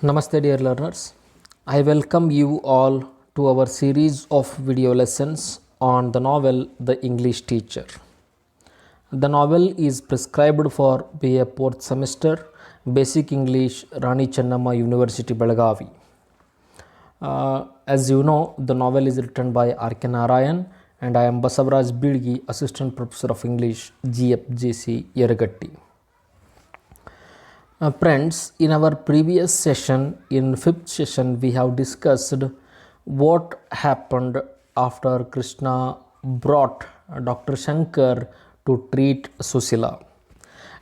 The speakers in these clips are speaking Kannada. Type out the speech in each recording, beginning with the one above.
Namaste, dear learners. I welcome you all to our series of video lessons on the novel The English Teacher. The novel is prescribed for BA 4th semester, Basic English, Rani Chennamma University, Belagavi. As you know, the novel is written by R.K. Narayan and I am Basavaraj Bilgi, Assistant Professor of English, GFGC, Yeragatti. Friends, in our previous session, in 5th session, we have discussed what happened after Krishna brought Dr. Shankar to treat Susila.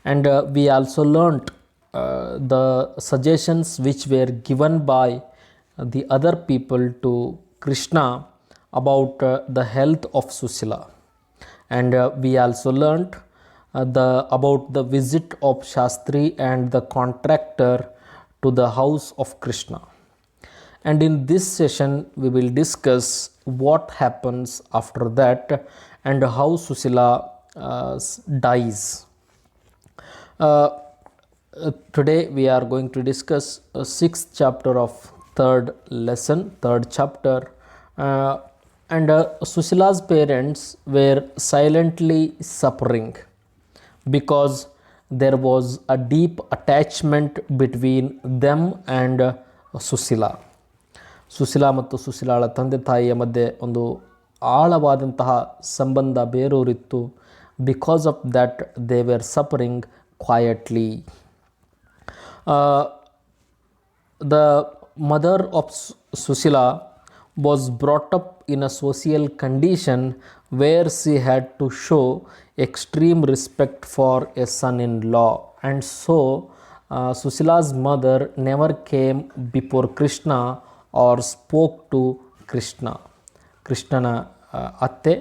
And we also learnt the suggestions which were given by the other people to Krishna about the health of Susila. And we also learnt about the visit of Shastri and the contractor to the house of Krishna. And in this session, we will discuss what happens after that and how Susila dies. Today we are going to discuss 6th chapter of 3rd lesson, 3rd chapter. And Susila's parents were silently suffering because there was a deep attachment between them and Susila. Sushila ಮತ್ತು ಸುಶೀಲಾಳ ತಂದೆ ತಾಯಿಯ ಮಧ್ಯೆ ಒಂದು ಆಳವಾದಂತಹ ಸಂಬಂಧ ಬೇರೂರಿತ್ತು. Because of that they were suffering quietly. The mother of Sushila was brought up in a social condition where she had to show extreme respect for a son-in-law, and so Sushila's mother never came before Krishna or spoke to Krishna. ಕೃಷ್ಣನ ಅತ್ತೆ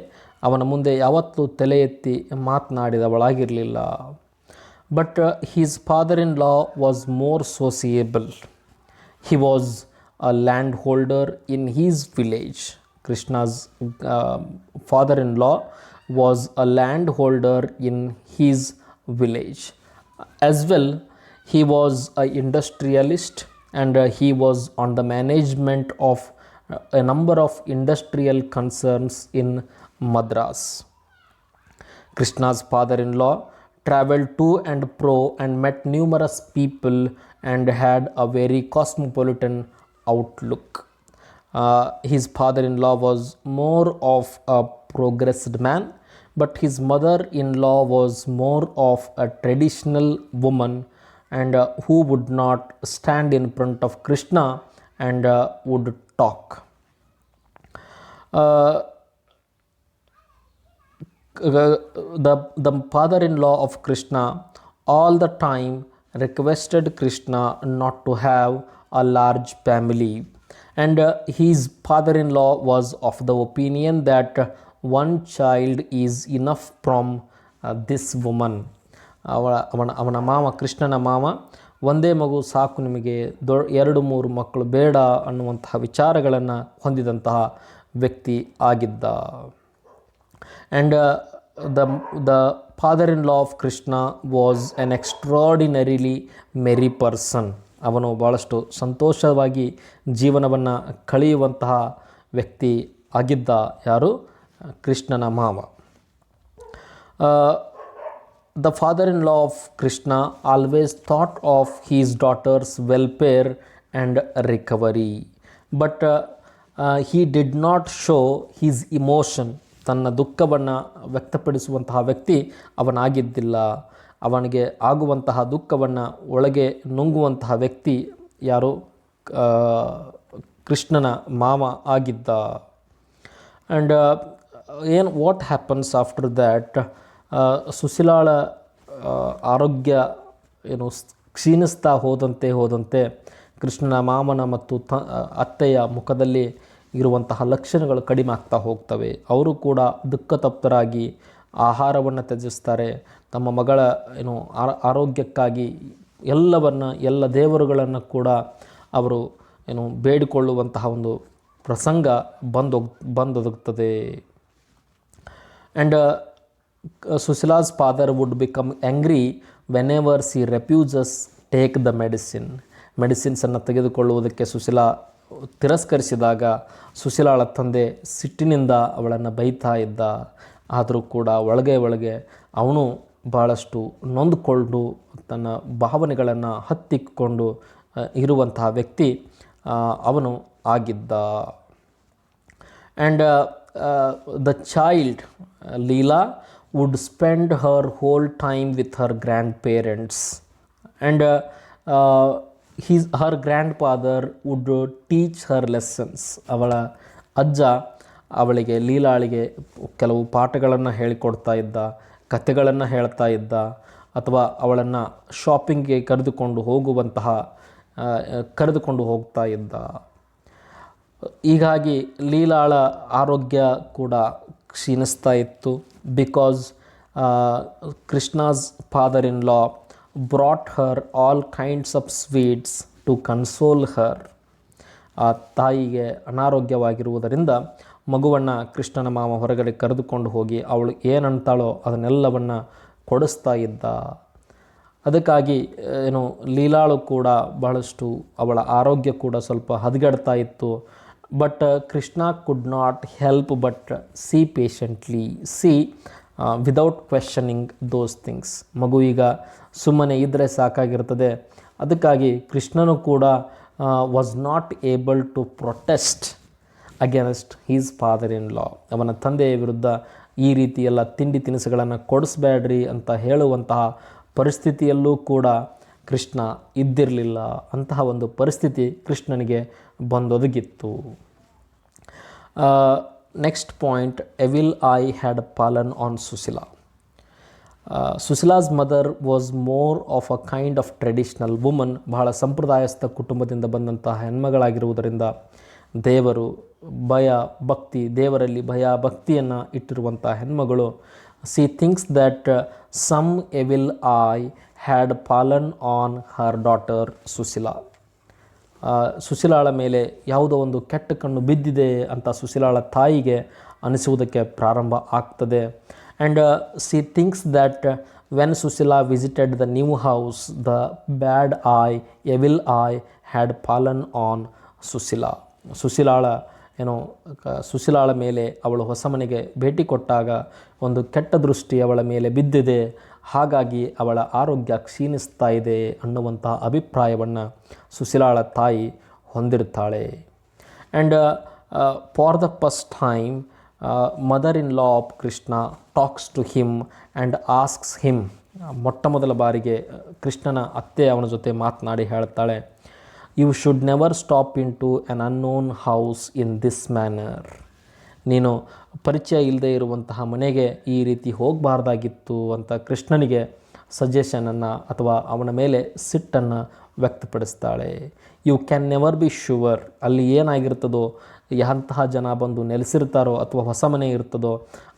ಅವನ ಮುಂದೆ ಯಾವತ್ತೂ ತಲೆ ಎತ್ತಿ ಮಾತನಾಡಿದವಳಾಗಿರಲಿಲ್ಲ. But his father-in-law was more sociable. He was a landholder in his village. Krishna's father-in-law was a landholder in his village. As well, he was an industrialist and he was on the management of a number of industrial concerns in Madras. Krishna's father-in-law traveled to and fro and met numerous people and had a very cosmopolitan outlook. His father-in-law was more of a progressed man, but his mother-in-law was more of a traditional woman and who would not stand in front of Krishna and would talk. The father-in-law of Krishna all the time requested Krishna not to have a large family, and his father-in-law was of the opinion that one child is enough from this woman. ಅವನ ಮಾಮ, ಕೃಷ್ಣನ ಮಾಮ, ಒಂದೇ ಮಗು ಸಾಕು ನಿಮಗೆ, 2-3 ಮಕ್ಕಳು ಬೇಡ ಅನ್ನುವಂತಹ ವಿಚಾರಗಳನ್ನು ಹೊಂದಿದಂತಹ ವ್ಯಕ್ತಿ ಆಗಿದ್ದ. And the father-in-law of Krishna was an extraordinarily merry person. ಅವನು ಭಾಳಷ್ಟು ಸಂತೋಷವಾಗಿ ಜೀವನವನ್ನು ಕಳೆಯುವಂತಹ ವ್ಯಕ್ತಿ ಆಗಿದ್ದ. ಯಾರು? ಕೃಷ್ಣನ ಮಾವ. The father-in-law of Krishna always thought of his daughter's welfare and recovery, but he did not show his emotion. ತನ್ನ ದುಃಖವನ್ನು ವ್ಯಕ್ತಪಡಿಸುವಂತಹ ವ್ಯಕ್ತಿ ಅವನಾಗಿದ್ದಿಲ್ಲ. ಅವನಿಗೆ ಆಗುವಂತಹ ದುಃಖವನ್ನು ಒಳಗೆ ನುಂಗುವಂತಹ ವ್ಯಕ್ತಿ ಯಾರು? ಕೃಷ್ಣನ ಮಾವ ಆಗಿದ್ದ. And what happens after that? ಸುಶೀಲಾಳ ಆರೋಗ್ಯ ಕ್ಷೀಣಿಸ್ತಾ ಹೋದಂತೆ ಕೃಷ್ಣನ ಮಾಮನ ಮತ್ತು ಅತ್ತೆಯ ಮುಖದಲ್ಲಿ ಇರುವಂತಹ ಲಕ್ಷಣಗಳು ಕಡಿಮೆ ಆಗ್ತಾ ಹೋಗ್ತವೆ. ಅವರು ಕೂಡ ದುಃಖತಪ್ತರಾಗಿ ಆಹಾರವನ್ನು ತ್ಯಜಿಸ್ತಾರೆ. ತಮ್ಮ ಮಗಳ ಆರೋಗ್ಯಕ್ಕಾಗಿ ಎಲ್ಲ ದೇವರುಗಳನ್ನು ಕೂಡ ಅವರು ಬೇಡಿಕೊಳ್ಳುವಂತಹ ಒಂದು ಪ್ರಸಂಗ ಬಂದೊದಗುತ್ತದೆ. And Sushila's father would become angry whenever she refuses take the medicine. ಮೆಡಿಸಿನ್ಸನ್ನು ತೆಗೆದುಕೊಳ್ಳುವುದಕ್ಕೆ ಸುಶೀಲಾ ತಿರಸ್ಕರಿಸಿದಾಗ ಸುಶೀಲಾಳ ತಂದೆ ಸಿಟ್ಟಿನಿಂದ ಅವಳನ್ನು ಬೈತಾ ಇದ್ದ. ಆದರೂ ಕೂಡ ಒಳಗೆ ಅವನು ಭಾಳಷ್ಟು ನೊಂದುಕೊಂಡು ತನ್ನ ಭಾವನೆಗಳನ್ನು ಹತ್ತಿಕ್ಕೊಂಡು ಇರುವಂತಹ ವ್ಯಕ್ತಿ ಅವನು ಆಗಿದ್ದ. And the child Leela would spend her whole time with her grandparents, and her grandfather would teach her lessons. ಅವಳ ಅಜ್ಜ ಅವಳಿಗೆ ಲೀಲಾಳಿಗೆ ಕೆಲವು ಪಾಠಗಳನ್ನು ಹೇಳಿಕೊಡ್ತಾ ಇದ್ದ, ಕಥೆಗಳನ್ನು ಹೇಳ್ತಾ ಇದ್ದ, ಅಥವಾ ಅವಳನ್ನು ಶಾಪಿಂಗ್ಗೆ ಕರೆದುಕೊಂಡು ಹೋಗ್ತಾ ಇದ್ದ. ಹೀಗಾಗಿ ಲೀಲಾಳ ಆರೋಗ್ಯ ಕೂಡ ಕ್ಷೀಣಿಸ್ತಾ ಇತ್ತು. Because Krishna's father in law brought her all kinds of sweets to console her. ಆ ತಾಯಿಗೆ ಅನಾರೋಗ್ಯವಾಗಿರುವುದರಿಂದ ಮಗುವನ್ನು ಕೃಷ್ಣನ ಮಾವ ಹೊರಗಡೆ ಕರೆದುಕೊಂಡು ಹೋಗಿ ಅವಳು ಏನಂತಾಳೋ ಅದನ್ನೆಲ್ಲವನ್ನು ಕೊಡಿಸ್ತಾ ಇದ್ದ. ಅದಕ್ಕಾಗಿ ಲೀಲಾಳು ಕೂಡ ಬಹಳಷ್ಟು ಅವಳ ಆರೋಗ್ಯ ಕೂಡ ಸ್ವಲ್ಪ ಹದಗೆಡ್ತಾ ಇತ್ತು. But Krishna could not help but she patiently without questioning those things. ಮಗು ಈಗ ಸುಮ್ಮನೆ ಇದ್ದರೆ ಸಾಕಾಗಿರ್ತದೆ. ಅದಕ್ಕಾಗಿ ಕೃಷ್ಣನು ಕೂಡ was not able to protest against his father in law. ಅವನ ತಂದೆಯ ವಿರುದ್ಧ ಈ ರೀತಿ ಎಲ್ಲ ತಿಂಡಿ ತಿನಿಸುಗಳನ್ನು ಕೊಡಿಸ್ಬೇಡ್ರಿ ಅಂತ ಹೇಳುವಂತಹ ಪರಿಸ್ಥಿತಿಯಲ್ಲೂ ಕೂಡ ಕೃಷ್ಣ ಇದ್ದಿರಲಿಲ್ಲ. ಅಂತಹ ಒಂದು ಪರಿಸ್ಥಿತಿ ಕೃಷ್ಣನಿಗೆ ಬಂದೊದಗಿತ್ತು. Next point, evil eye had fallen on Sushila. Sushila's mother was more of a kind of traditional woman. ಬಹಳ ಸಂಪ್ರದಾಯಸ್ಥ ಕುಟುಂಬದಿಂದ ಬಂದಂತಹ ಹೆಣ್ಮಗಳಾಗಿರುವುದರಿಂದ ದೇವರಲ್ಲಿ ಭಯ ಭಕ್ತಿಯನ್ನು ಇಟ್ಟಿರುವಂಥ ಹೆಣ್ಮಗಳು. She thinks that some evil eye had fallen on her daughter Sushila. ಸುಶೀಲಾಳ ಮೇಲೆ ಯಾವುದೋ ಒಂದು ಕೆಟ್ಟ ಕಣ್ಣು ಬಿದ್ದಿದೆ ಅಂತ ಸುಶೀಲಾಳ ತಾಯಿಗೆ ಅನಿಸುವುದಕ್ಕೆ ಪ್ರಾರಂಭ ಆಗ್ತದೆ. And she thinks that when Sushila visited the new house the bad eye evil eye had fallen on Sushila. ಸುಶೀಲಾಳ ಮೇಲೆ ಅವಳು ಹೊಸ ಮನೆಗೆ ಭೇಟಿ ಕೊಟ್ಟಾಗ ಒಂದು ಕೆಟ್ಟ ದೃಷ್ಟಿ ಅವಳ ಮೇಲೆ ಬಿದ್ದಿದೆ, ಹಾಗಾಗಿ ಅವಳ ಆರೋಗ್ಯ ಕ್ಷೀಣಿಸ್ತಾ ಇದೆ ಅನ್ನುವಂತಹ ಅಭಿಪ್ರಾಯವನ್ನು ಸುಶೀಲಾಳ ತಾಯಿ ಹೊಂದಿರ್ತಾಳೆ. And for the first time mother in law of Krishna talks to him and asks him. ಮೊಟ್ಟ ಮೊದಲ ಬಾರಿಗೆ ಕೃಷ್ಣನ ಅತ್ತೆ ಅವನ ಜೊತೆ ಮಾತನಾಡಿ ಹೇಳ್ತಾಳೆ, you should never stop into an unknown house in this manner. ನೀನು ಪರಿಚಯ ಇಲ್ಲದೆ ಇರುವಂತಹ ಮನೆಗೆ ಈ ರೀತಿ ಹೋಗಬಾರ್ದಾಗಿತ್ತು ಅಂತ ಕೃಷ್ಣನಿಗೆ ಸಜೆಷನನ್ನು ಅಥವಾ ಅವನ ಮೇಲೆ ಸಿಟ್ಟನ್ನು ವ್ಯಕ್ತಪಡಿಸ್ತಾಳೆ. You can never be sure. ಅಲ್ಲಿ ಏನಾಗಿರ್ತದೋ, ಎಂತಹ ಜನ ಬಂದು ನೆಲೆಸಿರ್ತಾರೋ ಅಥವಾ ಹೊಸ ಮನೆ ಇರ್ತದೋ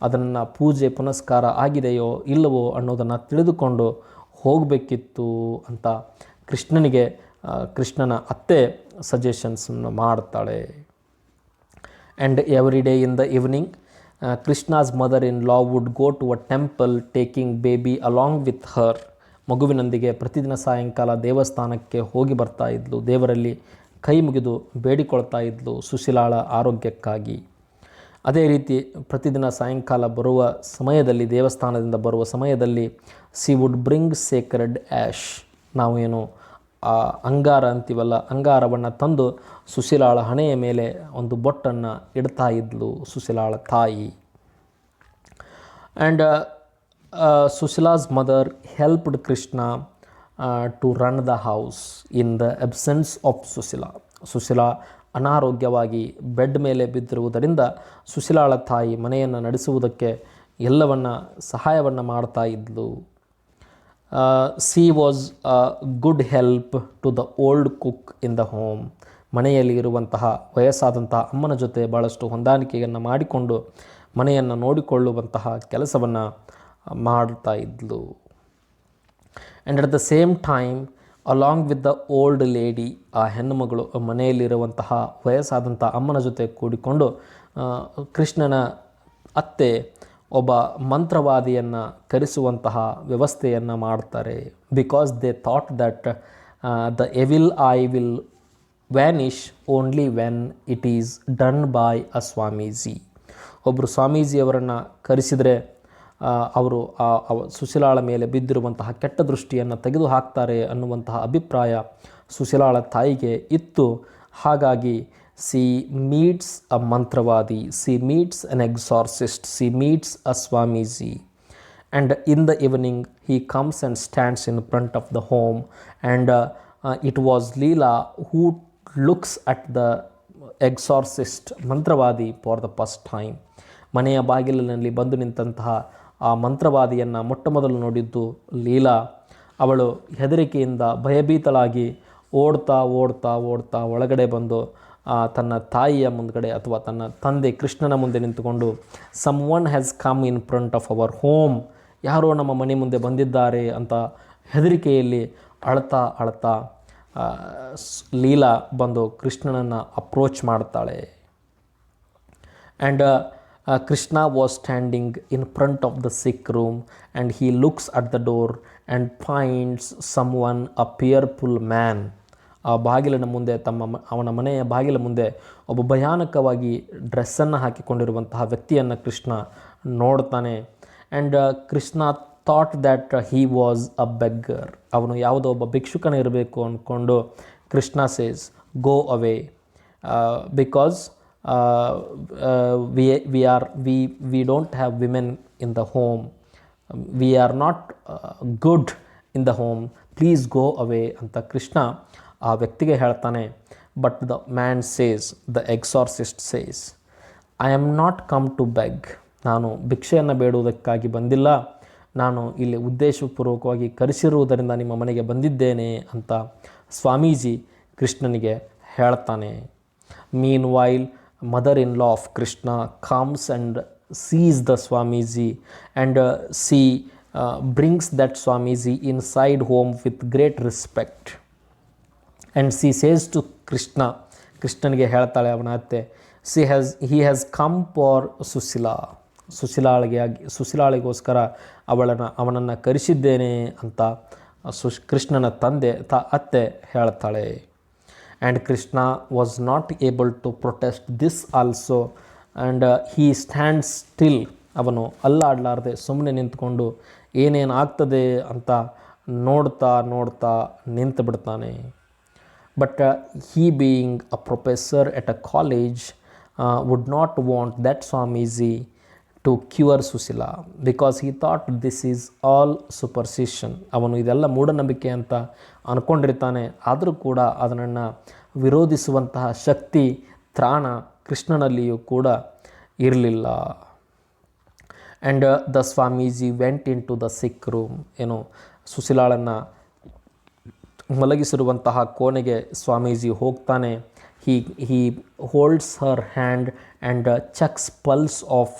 ಅದನ್ನು ಪೂಜೆ ಪುನಸ್ಕಾರ ಆಗಿದೆಯೋ ಇಲ್ಲವೋ ಅನ್ನೋದನ್ನು ತಿಳಿದುಕೊಂಡು ಹೋಗಬೇಕಿತ್ತು ಅಂತ ಕೃಷ್ಣನ ಅತ್ತೆ ಸಜೆಷನ್ಸನ್ನು ಮಾಡ್ತಾಳೆ. And every day in the evening Krishna's mother in law would go to a temple taking baby along with her. ಮಗುವಿನೊಂದಿಗೆ ಪ್ರತಿದಿನ ಸಾಯಂಕಾಲ ದೇವಸ್ಥಾನಕ್ಕೆ ಹೋಗಿ ಬರ್ತಾ ಇದ್ಲು. ದೇವರಲ್ಲಿ ಕೈ ಮುಗಿದು ಬೇಡಿಕೊಳ್ತಾ ಇದ್ಲು ಸುಶೀಲಾಳ ಆರೋಗ್ಯಕ್ಕಾಗಿ. ಅದೇ ರೀತಿ ಪ್ರತಿದಿನ ಸಾಯಂಕಾಲ ದೇವಸ್ಥಾನದಿಂದ ಬರುವ ಸಮಯದಲ್ಲಿ C wood bring Sacred ash. ನಾವೇನು ಅಂಗಾರ ಅಂತೀವಲ್ಲ, ಅಂಗಾರವನ್ನು ತಂದು ಸುಶೀಲಾಳ ಹಣೆಯ ಮೇಲೆ ಒಂದು ಬೊಟ್ಟನ್ನು ಇಡ್ತಾ ಇದ್ಲು ಸುಶೀಲಾಳ ತಾಯಿ. And Sushila's mother helped Krishna to run the house in the absence of Sushila ಅನಾರೋಗ್ಯವಾಗಿ ಬೆಡ್ ಮೇಲೆ ಬಿದ್ದಿರುವುದರಿಂದ ಸುಶೀಲಾಳ ತಾಯಿ ಮನೆಯನ್ನು ನಡೆಸುವುದಕ್ಕೆ ಸಹಾಯವನ್ನು ಮಾಡ್ತಾ ಇದ್ಲು. She was a good help to the old cook in the home. ಮನೆಯಲ್ಲಿ ಇರುವಂತಹ ವಯಸ್ಸಾದಂತಹ ಅಮ್ಮನ ಜೊತೆ ಭಾಳಷ್ಟು ಹೊಂದಾಣಿಕೆಯನ್ನು ಮಾಡಿಕೊಂಡು ಮನೆಯನ್ನು ನೋಡಿಕೊಳ್ಳುವಂತಹ ಕೆಲಸವನ್ನು ಮಾಡ್ತಾ ಇದ್ಲು. And at the same time along with the old lady, ಆ ಹೆಣ್ಣುಮಗಳು ಮನೆಯಲ್ಲಿರುವಂತಹ ವಯಸ್ಸಾದಂಥ ಅಮ್ಮನ ಜೊತೆ ಕೂಡಿಕೊಂಡು ಕೃಷ್ಣನ ಅತ್ತೆ ಒಬ್ಬ ಮಂತ್ರವಾದಿಯನ್ನು ಕರೆಸುವಂತಹ ವ್ಯವಸ್ಥೆಯನ್ನು ಮಾಡ್ತಾರೆ. Because they thought that The evil eye will vanish only when it is done by a Swamiji. ಒಬ್ಬರು ಸ್ವಾಮೀಜಿಯವರನ್ನು ಕರೆಸಿದರೆ ಅವರು ಸುಶೀಲಾಳ ಮೇಲೆ ಬಿದ್ದಿರುವಂತಹ ಕೆಟ್ಟ ದೃಷ್ಟಿಯನ್ನು ತೆಗೆದು ಹಾಕ್ತಾರೆ ಅನ್ನುವಂತಹ ಅಭಿಪ್ರಾಯ ಸುಶೀಲಾಳ ತಾಯಿಗೆ ಇತ್ತು. ಹಾಗಾಗಿ she meets a mantravadi, she meets an exorcist, she meets a swamiji. And in the evening he comes and stands in front of the home, and it was Leela who looks at the exorcist ಮಂತ್ರವಾದಿ for the first time. ಮನೆಯ ಬಾಗಿಲಿನಲ್ಲಿ ಬಂದು ನಿಂತಹ ಆ ಮಂತ್ರವಾದಿಯನ್ನು ಮೊಟ್ಟ ಮೊದಲು ನೋಡಿದ್ದು ಲೀಲಾ. ಅವಳು ಹೆದರಿಕೆಯಿಂದ ಭಯಭೀತಳಾಗಿ ಓಡ್ತಾ ಓಡ್ತಾ ಓಡ್ತಾ ಒಳಗಡೆ ಬಂದು ತನ್ನ ತಾಯಿಯ ಮುಂದ್ಗಡೆ ಅಥವಾ ತನ್ನ ತಂದೆ ಕೃಷ್ಣನ ಮುಂದೆ ನಿಂತುಕೊಂಡು, someone has come in front of our home, ಯಾರೋ ನಮ್ಮ ಮನೆ ಮುಂದೆ ಬಂದಿದ್ದಾರೆ ಅಂತ ಹೆದರಿಕೆಯಲ್ಲಿ ಅಳ್ತಾ ಅಳ್ತಾ ಲೀಲಾ ಬಂದು ಕೃಷ್ಣನನ್ನು ಅಪ್ರೋಚ್ ಮಾಡ್ತಾಳೆ. And Krishna was standing in front of the sick room and he looks at the door and finds someone a fearful man. ಆ ಬಾಗಿಲಿನ ಮುಂದೆ ಅವನ ಮನೆಯ ಬಾಗಿಲ ಮುಂದೆ ಒಬ್ಬ ಭಯಾನಕವಾಗಿ ಡ್ರೆಸ್ಸನ್ನು ಹಾಕಿಕೊಂಡಿರುವಂತಹ ವ್ಯಕ್ತಿಯನ್ನು ಕೃಷ್ಣ ನೋಡ್ತಾನೆ. And Krishna thought that he was a beggar. ಅವನು ಯಾವುದೋ ಒಬ್ಬ ಭಿಕ್ಷುಕನ ಇರಬೇಕು ಅಂದ್ಕೊಂಡು Krishna says go away because we don't have women in the home, we are not good in the home, please go away ಅಂತ ಕೃಷ್ಣ ಆ ವ್ಯಕ್ತಿಗೆ ಹೇಳ್ತಾನೆ. But the man says, the exorcist says, I am not come to beg. ನಾನು ಭಿಕ್ಷೆಯನ್ನು ಬೇಡುವುದಕ್ಕಾಗಿ ಬಂದಿಲ್ಲ, ನಾನು ಇಲ್ಲಿ ಉದ್ದೇಶಪೂರ್ವಕವಾಗಿ ಕರೆಸಿರುವುದರಿಂದ ನಿಮ್ಮ ಮನೆಗೆ ಬಂದಿದ್ದೇನೆ ಅಂತ ಸ್ವಾಮೀಜಿ ಕೃಷ್ಣನಿಗೆ ಹೇಳ್ತಾನೆ. Meanwhile mother in law of Krishna comes and sees the swamiji and she brings that swamiji inside home with great respect. And she says to Krishna, ಕೃಷ್ಣನಿಗೆ ಹೇಳ್ತಾಳೆ ಅವನ ಅತ್ತೆ, he has come for Sushila, ಸುಶೀಲಾಳಿಗೋಸ್ಕರ ಅವನನ್ನು ಕರೆಸಿದ್ದೇನೆ ಅಂತ ಕೃಷ್ಣನ ಅತ್ತೆ ಹೇಳ್ತಾಳೆ. And Krishna was not able to protest this also and he stand still. ಅವನು ಅಲ್ಲಾಡಲಾರದೆ ಸುಮ್ಮನೆ ನಿಂತ್ಕೊಂಡು ಏನೇನು ಆಗ್ತದೆ ಅಂತ ನೋಡ್ತಾ ನೋಡ್ತಾ ನಿಂತು ಬಿಡ್ತಾನೆ. But he being a professor at a college would not want that Swamiji to cure Sushila because he thought this is all superstition. ಅವನು ಇದೆಲ್ಲ ಮೂಢನಂಬಿಕೆ ಅಂತ ಅಂದ್ಕೊಂಡಿರ್ತಾನೆ. ಆದರೂ ಕೂಡ ಅದನ್ನು ವಿರೋಧಿಸುವಂತಹ ಶಕ್ತಿ, ತ್ರಾಣ ಕೃಷ್ಣನಲ್ಲಿಯೂ ಕೂಡ ಇರಲಿಲ್ಲ. And the swamiji went into the sick room. ಏನು ಸುಶೀಲಾಳನ್ನು ಮಲಗಿಸಿರುವಂತಹ ಕೋಣೆಗೆ ಸ್ವಾಮೀಜಿ ಹೋಗ್ತಾನೆ. He holds her hand and checks pulse of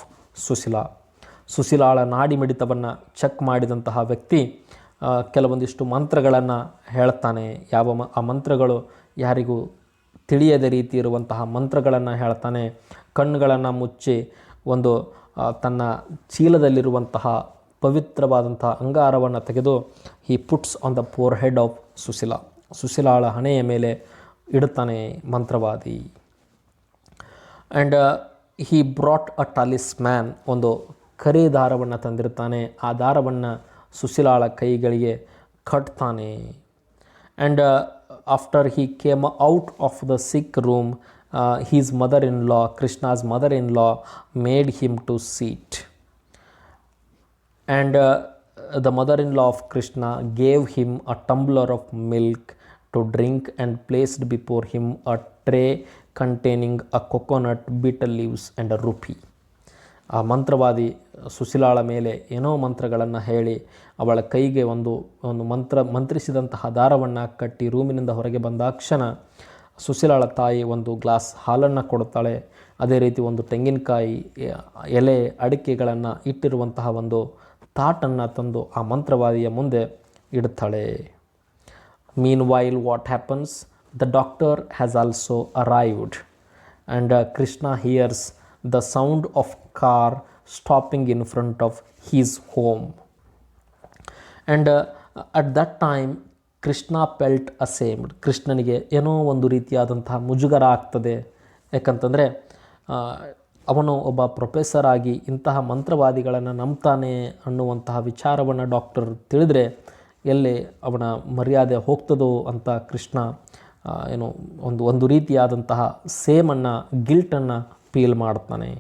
ಸುಶೀಲಾಳ ನಾಡಿ ಮಿಡಿತವನ್ನು ಚೆಕ್ ಮಾಡಿದಂತಹ ವ್ಯಕ್ತಿ ಕೆಲವೊಂದಿಷ್ಟು ಮಂತ್ರಗಳನ್ನು ಹೇಳ್ತಾನೆ. ಆ ಮಂತ್ರಗಳು ಯಾರಿಗೂ ತಿಳಿಯದ ರೀತಿ ಇರುವಂತಹ ಮಂತ್ರಗಳನ್ನು ಹೇಳ್ತಾನೆ. ಕಣ್ಣುಗಳನ್ನು ಮುಚ್ಚಿ ಒಂದು ತನ್ನ ಚೀಲದಲ್ಲಿರುವಂತಹ ಪವಿತ್ರವಾದಂತಹ ಅಂಗಾರವನ್ನು ತೆಗೆದು he puts on the forehead of ಸುಶೀಲಾಳ ಹಣೆಯ ಮೇಲೆ ಇಡುತ್ತಾನೆ ಮಂತ್ರವಾದಿ. ಆ್ಯಂಡ್ ಹಿ ಬ್ರಾಟ್ ಅ ಟಾಲಿಸ್ಮ್ಯಾನ್, ಒಂದು ಕರೆ ದಾರವನ್ನು ತಂದಿರ್ತಾನೆ. ಆ ದಾರವನ್ನು ಸುಶೀಲಾಳ ಕೈಗಳಿಗೆ ಕಟ್ತಾನೆ. And after he came out of the sick room, his mother in law, Krishna's mother in law made him to seat. And the mother-in-law of Krishna gave him a tumbler of milk to drink and placed before him a tray containing a coconut, betel leaves and a rupee. ಆ ಮಂತ್ರವಾದಿ ಸುಶೀಲಾಳ ಮೇಲೆ ಏನೋ ಮಂತ್ರಗಳನ್ನು ಹೇಳಿ ಅವಳ ಕೈಗೆ ಒಂದು ಮಂತ್ರಿಸಿದಂತಹ ದಾರವನ್ನು ಕಟ್ಟಿ ರೂಮಿನಿಂದ ಹೊರಗೆ ಬಂದಾಕ್ಷಣ ಸುಶೀಲಾಳ ತಾಯಿ ಒಂದು ಗ್ಲಾಸ್ ಹಾಲನ್ನು ಕೊಡುತ್ತಾಳೆ. ಅದೇ ರೀತಿ ಒಂದು ತೆಂಗಿನಕಾಯಿ ಎಲೆ ಅಡಿಕೆಗಳನ್ನು ಇಟ್ಟಿರುವಂತಹ ಒಂದು ತಾಟನ್ನು ತಂದು ಆ ಮಂತ್ರವಾದಿಯ ಮುಂದೆ ಇಡುತ್ತಾಳೆ. Meanwhile what happens, the doctor has also arrived and Krishna hears the sound of car stopping in front of his home. And at that time Krishna felt ashamed. ಕೃಷ್ಣನಿಗೆ ಏನೋ ಒಂದು ರೀತಿಯಾದಂತಹ ಮುಜುಗರ ಆಗ್ತದೆ. ಯಾಕಂತಂದರೆ ಅವನು ಒಬ್ಬ ಪ್ರೊಫೆಸರ್ ಆಗಿ ಇಂತಹ ಮಂತ್ರವಾದಿಗಳನ್ನು ನಂಬ್ತಾನೆ ಅನ್ನುವಂತಹ ವಿಚಾರವನ್ನು ಡಾಕ್ಟರ್ ತಿಳಿದರೆ ಎಲ್ಲಿ ಅವನ ಮರ್ಯಾದೆ ಹೋಗ್ತದೋ ಅಂತ ಕೃಷ್ಣ ಏನು ಒಂದು ರೀತಿಯಾದಂತಹ ಸೇಮನ್ನು, ಗಿಲ್ಟನ್ನು ಫೀಲ್ ಮಾಡ್ತಾನೆ.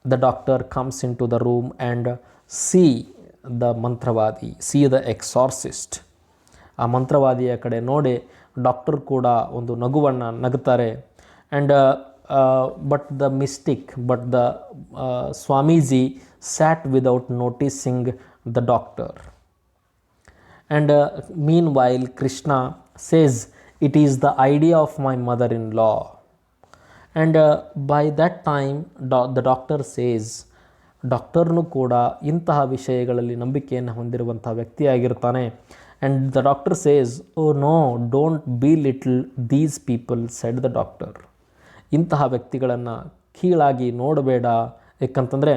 The doctor comes into the room and she the mantravadi, she the exorcist. ಆ ಮಂತ್ರವಾದಿಯ ಕಡೆ ನೋಡಿ ಡಾಕ್ಟರ್ ಕೂಡ ಒಂದು ನಗುವನ್ನು ನಗುತ್ತಾರೆ. And but the swamiji sat without noticing the doctor. And meanwhile Krishna says, it is the idea of my mother in law. And by that time the doctor says, ಡಾಕ್ಟರ್ನು ಕೂಡ ಇಂತಹ ವಿಷಯಗಳಲ್ಲಿ ನಂಬಿಕೆಯನ್ನು ಹೊಂದಿರುವಂಥ ವ್ಯಕ್ತಿಯಾಗಿರ್ತಾನೆ. And the doctor says, oh no, don't belittle these people, said the doctor. ಇಂತಹ ವ್ಯಕ್ತಿಗಳನ್ನು ಕೀಳಾಗಿ ನೋಡಬೇಡ, ಏಕೆಂತಂದರೆ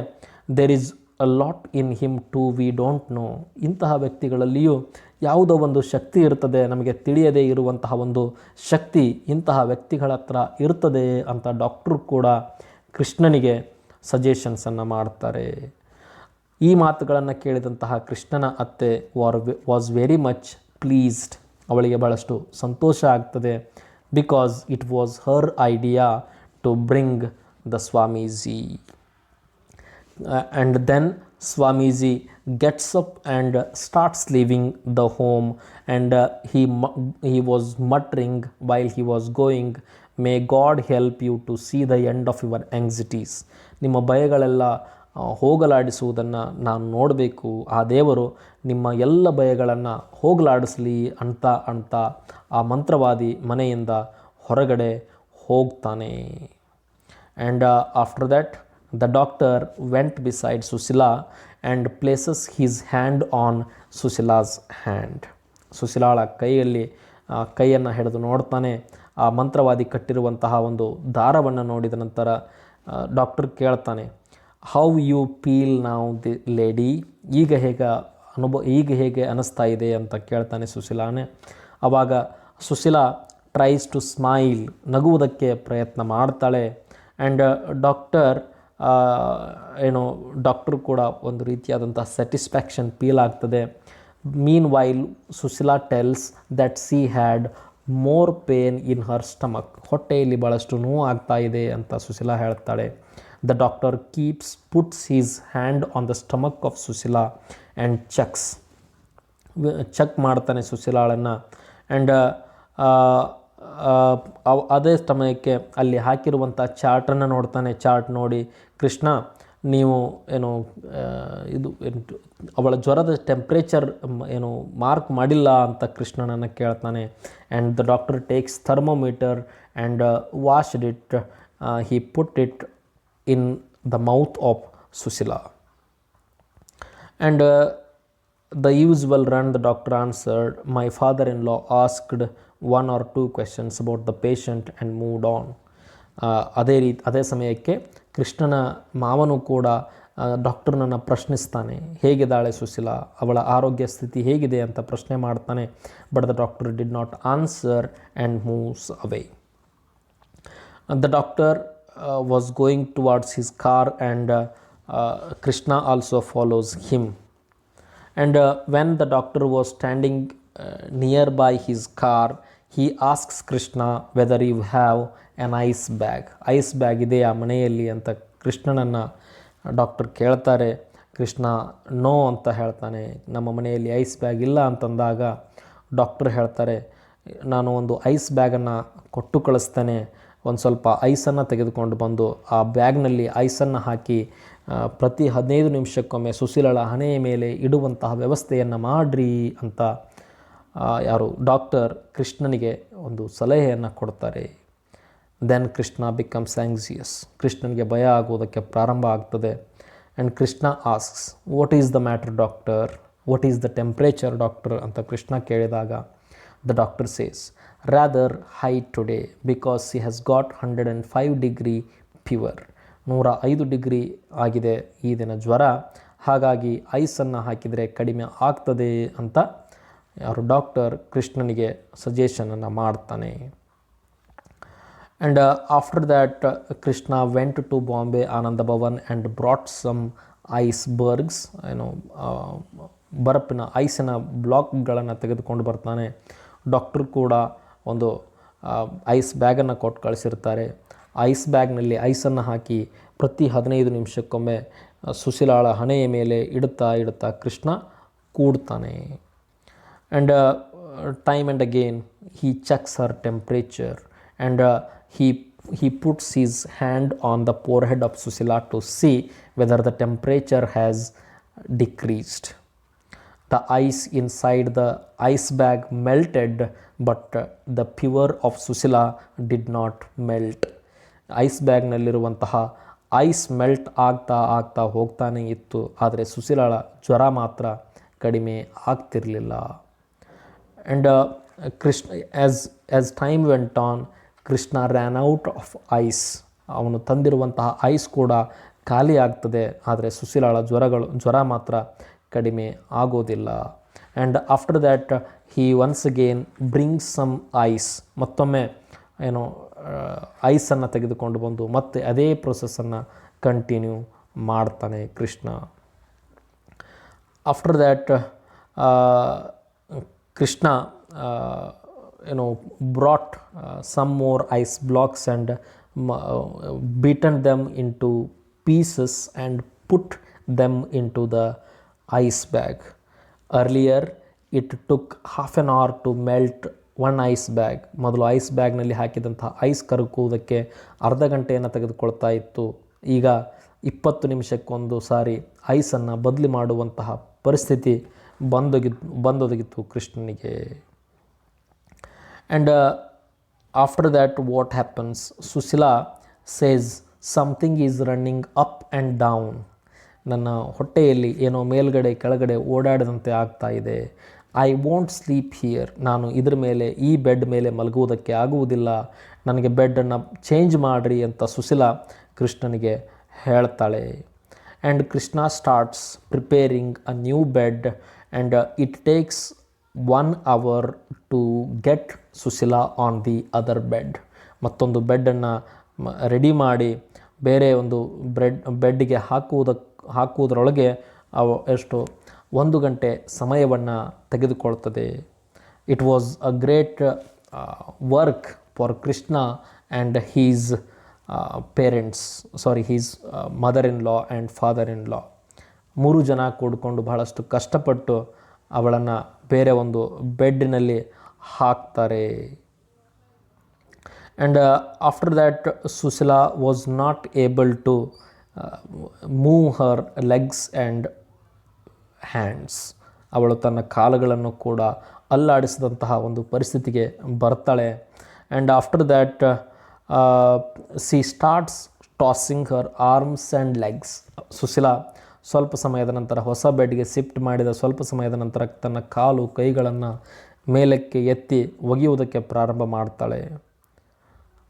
there is a lot in him to we don't know. ಇಂತಹ ವ್ಯಕ್ತಿಗಳಲ್ಲಿಯೂ ಯಾವುದೋ ಒಂದು ಶಕ್ತಿ ಇರ್ತದೆ, ನಮಗೆ ತಿಳಿಯದೇ ಇರುವಂತಹ ಒಂದು ಶಕ್ತಿ ಇಂತಹ ವ್ಯಕ್ತಿಗಳ ಹತ್ರ ಇರ್ತದೆ ಅಂತ ಡಾಕ್ಟ್ರು ಕೂಡ ಕೃಷ್ಣನಿಗೆ ಸಜೆಷನ್ಸನ್ನು ಮಾಡ್ತಾರೆ. ಈ ಮಾತುಗಳನ್ನು ಕೇಳಿದಂತಹ ಕೃಷ್ಣನ ಅತ್ತೆ ವಾಸ್ ವೆರಿ ಮಚ್ ಪ್ಲೀಸ್ಡ್. ಅವಳಿಗೆ ಭಾಳಷ್ಟು ಸಂತೋಷ ಆಗ್ತದೆ. Because it was her idea to bring the swamiji. And then swamiji gets up and starts leaving the home. And he was muttering while he was going, may God help you to see the end of your anxieties. ನಿಮ್ಮ ಭಯಗಳೆಲ್ಲ ಹೋಗಲಾಡಿಸುವುದನ್ನು ನಾನು ನೋಡಬೇಕು. ಆ ದೇವರು ನಿಮ್ಮ ಎಲ್ಲ ಭಯಗಳನ್ನು ಹೋಗಲಾಡಿಸಲಿ ಅಂತ ಆ ಮಂತ್ರವಾದಿ ಮನೆಯಿಂದ ಹೊರಗಡೆ ಹೋಗ್ತಾನೆ. And after that the doctor went beside Sushila and places his hand on Sushila's hand. ಸುಶೀಲಾಳ ಕೈಯನ್ನು ಹಿಡಿದು ನೋಡ್ತಾನೆ. ಆ ಮಂತ್ರವಾದಿ ಕಟ್ಟಿರುವಂತಹ ಒಂದು ದಾರವನ್ನು ನೋಡಿದ ನಂತರ ಡಾಕ್ಟರ್ ಕೇಳ್ತಾನೆ, how you feel now the lady. ಈಗ ಹೇಗೆ ಅನ್ನಿಸ್ತಾ ಇದೆ ಅಂತ ಕೇಳ್ತಾನೆ ಸುಶೀಲಾನೇ. ಆವಾಗ ಸುಶೀಲಾ ಟ್ರೈಸ್ ಟು ಸ್ಮೈಲ್, ನಗುವುದಕ್ಕೆ ಪ್ರಯತ್ನ ಮಾಡ್ತಾಳೆ. ಆ್ಯಂಡ್ ಡಾಕ್ಟರ್ ಕೂಡ ಒಂದು ರೀತಿಯಾದಂಥ ಸ್ಯಾಟಿಸ್ಫ್ಯಾಕ್ಷನ್ ಫೀಲ್ ಆಗ್ತದೆ. Meanwhile Sushila tells that she had more pain in her stomach. ಹೊಟ್ಟೆಯಲ್ಲಿ ಭಾಳಷ್ಟು ನೋವು ಆಗ್ತಾ ಇದೆ ಅಂತ ಸುಶೀಲಾ ಹೇಳ್ತಾಳೆ. The doctor puts his hand on the stomach of Sushila and check ಮಾಡ್ತಾನೆ ಸುಶೀಲಾಳನ್ನು. ಆ್ಯಂಡ್ ಅದೇ ಸಮಯಕ್ಕೆ ಅಲ್ಲಿ ಹಾಕಿರುವಂಥ ಚಾರ್ಟನ್ನು ನೋಡ್ತಾನೆ. ಚಾರ್ಟ್ ನೋಡಿ, ಕೃಷ್ಣ ನೀವು ಅವಳ ಜ್ವರದ ಟೆಂಪ್ರೇಚರ್ ಮಾರ್ಕ್ ಮಾಡಿಲ್ಲ ಅಂತ ಕೃಷ್ಣನನ್ನು ಕೇಳ್ತಾನೆ. And the doctor takes thermometer and washed it. He put it in the mouth of Sushila. And the usual run the doctor answered. My father in law asked 1 or 2 questions about the patient and moved on. ಅದೇ ಸಮಯಕ್ಕೆ ಕೃಷ್ಣನ ಮಾವನು ಕೂಡ ಡಾಕ್ಟರ್ನನ್ನು ಪ್ರಶ್ನಿಸ್ತಾನೆ, ಹೇಗಿದ್ದಾಳೆ ಸುಶೀಲಾ, ಅವಳ ಆರೋಗ್ಯ ಸ್ಥಿತಿ ಹೇಗಿದೆ ಅಂತ ಪ್ರಶ್ನೆ ಮಾಡ್ತಾನೆ. But the doctor did not answer and moves away. The doctor was going towards his car and Krishna also follows him. And when the doctor was standing near by his car, he asks Krishna whether you have an ice bag. Ice bag ಇದೆಯಾ ಮನೆಯಲ್ಲಿ ಅಂತ ಕೃಷ್ಣನನ್ನು ಡಾಕ್ಟರ್ ಕೇಳ್ತಾರೆ. ಕೃಷ್ಣ ನೋ ಅಂತ ಹೇಳ್ತಾನೆ. ನಮ್ಮ ಮನೆಯಲ್ಲಿ ಐಸ್ ಬ್ಯಾಗ್ ಇಲ್ಲ ಅಂತಂದಾಗ ಡಾಕ್ಟರ್ ಹೇಳ್ತಾರೆ, ನಾನು ಒಂದು ಐಸ್ ಬ್ಯಾಗನ್ನು ಕೊಟ್ಟು ಕಳಿಸ್ತೇನೆ, ಒಂದು ಸ್ವಲ್ಪ ಐಸನ್ನು ತೆಗೆದುಕೊಂಡು ಬಂದು ಆ ಬ್ಯಾಗ್ನಲ್ಲಿ ಐಸನ್ನು ಹಾಕಿ ಪ್ರತಿ 15 ನಿಮಿಷಕ್ಕೊಮ್ಮೆ ಸುಶೀಲಳ ಹಣೆಯ ಮೇಲೆ ಇಡುವಂತಹ ವ್ಯವಸ್ಥೆಯನ್ನು ಮಾಡಿರಿ ಅಂತ ಡಾಕ್ಟರ್ ಕೃಷ್ಣನಿಗೆ ಒಂದು ಸಲಹೆಯನ್ನು ಕೊಡ್ತಾರೆ. Then Krishna becomes anxious. ಕೃಷ್ಣನಿಗೆ ಭಯ ಆಗುವುದಕ್ಕೆ ಪ್ರಾರಂಭ ಆಗ್ತದೆ. And Krishna asks, what is the matter doctor, what is the temperature doctor ಅಂತ ಕೃಷ್ಣ ಕೇಳಿದಾಗ the doctor says, rather high today because he has got 105 degree fever. 105 degree ಆಗಿದೆ ಈ ದಿನ ಜ್ವರ, ಹಾಗಾಗಿ ಐಸನ್ನು ಹಾಕಿದರೆ ಕಡಿಮೆ ಆಗ್ತದೆ ಅಂತ ಯಾರು ಡಾಕ್ಟರ್ ಕೃಷ್ಣನಿಗೆ ಸಜೆಷನನ್ನು ಮಾಡ್ತಾನೆ. And after that Krishna went to Bombay Anand Bhavan and brought some icebergs, ಬರಪಿನ ಐಸಿನ ಬ್ಲಾಕ್ಗಳನ್ನು ತೆಗೆದುಕೊಂಡು ಬರ್ತಾನೆ. ಡಾಕ್ಟ್ರು ಕೂಡ ಒಂದು ಐಸ್ ಬ್ಯಾಗನ್ನು ಕೊಟ್ಟು ಕಳಿಸಿರ್ತಾರೆ. ಐಸ್ ಬ್ಯಾಗ್ನಲ್ಲಿ ಐಸನ್ನು ಹಾಕಿ ಪ್ರತಿ 15 ನಿಮಿಷಕ್ಕೊಮ್ಮೆ ಸುಶೀಲಾಳ ಹಣೆಯ ಮೇಲೆ ಇಡುತ್ತಾ ಕೃಷ್ಣ ಕೂಡ್ತಾನೆ. And time and again he checks her temperature and he puts his hand on the forehead of Susila to see whether the temperature has decreased. The ice inside the ice bag melted, but the fever of Susila did not melt. Ice ಬ್ಯಾಗ್ನಲ್ಲಿರುವಂತಹ ಐಸ್ ಮೆಲ್ಟ್ ಆಗ್ತಾ ಹೋಗ್ತಾನೆ ಇತ್ತು, ಆದರೆ ಸುಶೀಲಾಳ ಜ್ವರ ಮಾತ್ರ ಕಡಿಮೆ ಆಗ್ತಿರಲಿಲ್ಲ. And Krishna as time went on, Krishna ran out of ice. ಅವನು ತಂದಿರುವಂತಹ ಐಸ್ ಕೂಡ ಖಾಲಿ ಆಗ್ತದೆ, ಆದರೆ ಸುಶೀಲಾಳ ಜ್ವರ ಮಾತ್ರ ಕಡಿಮೆ ಆಗೋದಿಲ್ಲ. And after that he once again brings some ice. ಮತ್ತೊಮ್ಮೆ ಐಸನ್ನು ತೆಗೆದುಕೊಂಡು ಬಂದು ಮತ್ತೆ ಅದೇ ಪ್ರೊಸೆಸ್ಸನ್ನು ಕಂಟಿನ್ಯೂ ಮಾಡ್ತಾನೆ Krishna. After that Krishna brought some more ice blocks and beaten them into pieces and put them into the ice bag. Earlier it took half an hour to melt one ice bag. ಮೊದಲು ಐಸ್ ಬ್ಯಾಗ್ನಲ್ಲಿ ಹಾಕಿದಂತಹ ಐಸ್ ಕರಗುವುದಕ್ಕೆ ಅರ್ಧ ಗಂಟೆಯನ್ನು ತೆಗೆದುಕೊಳ್ತಾ ಇತ್ತು. ಈಗ 20 ನಿಮಿಷಕ್ಕೊಂದು ಸಾರಿ ಐಸನ್ನು ಬದಲಿ ಮಾಡುವಂತಹ ಪರಿಸ್ಥಿತಿ ಬಂದೊದಗಿತ್ತು ಕೃಷ್ಣನಿಗೆ. And after that what happens, Sushila says something is running up and down. ನನ್ನ ಹೊಟ್ಟೆಯಲ್ಲಿ ಏನೋ ಮೇಲ್ಗಡೆ ಕೆಳಗಡೆ ಓಡಾಡದಂತೆ ಆಗ್ತಾ ಇದೆ. I won't sleep here. ನಾನು ಇದ್ರ ಮೇಲೆ, ಈ ಬೆಡ್ ಮೇಲೆ ಮಲಗುವುದಕ್ಕೆ ಆಗುವುದಿಲ್ಲ, ನನಗೆ ಬೆಡ್ಡನ್ನು ಚೇಂಜ್ ಮಾಡಿರಿ ಅಂತ ಸುಶೀಲಾ ಕೃಷ್ಣನಿಗೆ ಹೇಳ್ತಾಳೆ. And Krishna starts preparing a new bed and it takes 1 hour to get Sushila on the other bed. ಮತ್ತೊಂದು ಬೆಡ್ಡನ್ನು ರೆಡಿ ಮಾಡಿ ಬೇರೆ ಒಂದು ಬೆಡ್ಡಿಗೆ ಹಾಕುವುದರೊಳಗೆ ಎಷ್ಟು 1 ಗಂಟೆ ಸಮಯವನ್ನು ತೆಗೆದುಕೊಳ್ತದೆ. It was a great work for Krishna and his his mother in law and father in law. 3 ಜನ ಕೂಡಿಕೊಂಡು ಬಹಳಷ್ಟು ಕಷ್ಟಪಟ್ಟು ಅವಳನ್ನು ಬೇರೆ ಒಂದು ಬೆಡ್ಡಿನಲ್ಲಿ ಹಾಕ್ತಾರೆ. And after that Sushila was not able to move her legs and hands. ಅವಳು ತನ್ನ ಕಾಲುಗಳನ್ನು ಕೂಡ ಅಲ್ಲಾಡಿಸಿದಂತಹ ಒಂದು ಪರಿಸ್ಥಿತಿಗೆ ಬರ್ತಾಳೆ. And after that she starts tossing her arms and legs. Sushila ಸ್ವಲ್ಪ ಸಮಯದ ನಂತರ, ಹೊಸ ಬೆಡ್ಗೆ ಶಿಫ್ಟ್ ಮಾಡಿದ ಸ್ವಲ್ಪ ಸಮಯದ ನಂತರ ತನ್ನ ಕಾಲು ಕೈಗಳನ್ನು ಮೇಲಕ್ಕೆ ಎತ್ತಿ ಒಗೆಯುವುದಕ್ಕೆ ಪ್ರಾರಂಭ ಮಾಡ್ತಾಳೆ.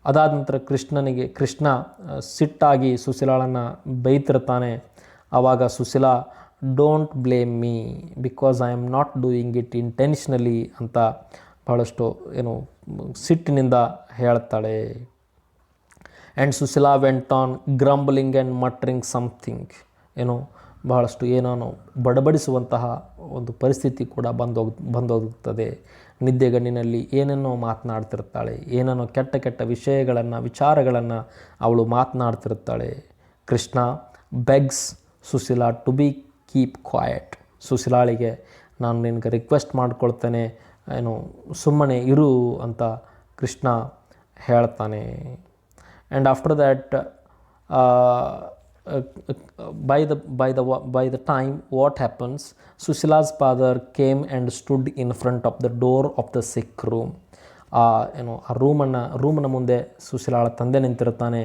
ಅದಾದ ನಂತರ ಕೃಷ್ಣ ಸಿಟ್ಟಾಗಿ ಸುಶೀಲಾಳನ್ನು ಬೈತಿರ್ತಾನೆ. ಆವಾಗ Susila don't blame me because I am not doing it intentionally ಅಂತ ಬಹಳಷ್ಟು ಸಿಟ್ಟಿನಿಂದ ಹೇಳ್ತಾಳೆ. And Susila went on grumbling and muttering something. ಬಹಳಷ್ಟು ಏನೋ ಬಡಬಡಿಸುವಂತಹ ಒಂದು ಪರಿಸ್ಥಿತಿ ಕೂಡ ಬಂದೋಗುತ್ತದೆ. ನಿದ್ದೆಗಣ್ಣಿನಲ್ಲಿ ಏನೇನೋ ಮಾತನಾಡ್ತಿರ್ತಾಳೆ, ಏನೇನೋ ಕೆಟ್ಟ ವಿಚಾರಗಳನ್ನು ಅವಳು ಮಾತನಾಡ್ತಿರ್ತಾಳೆ. Krishna begs Susila to be keep quiet. ಸುಶೀಲಾಳಿಗೆ ನಾನು ನಿನಗೆ ರಿಕ್ವೆಸ್ಟ್ ಮಾಡ್ಕೊಳ್ತೇನೆ, ಸುಮ್ಮನೆ ಇರು ಅಂತ ಕೃಷ್ಣ ಹೇಳ್ತಾನೆ. And after that by the time what happens, Sushila's father came and stood in front of the door of the sick room. ಆ ರೂಮನ ಮುಂದೆ ಸುಶೀಲಾಳ ತಂದೆ ನಿಂತಿರ್ತಾನೆ.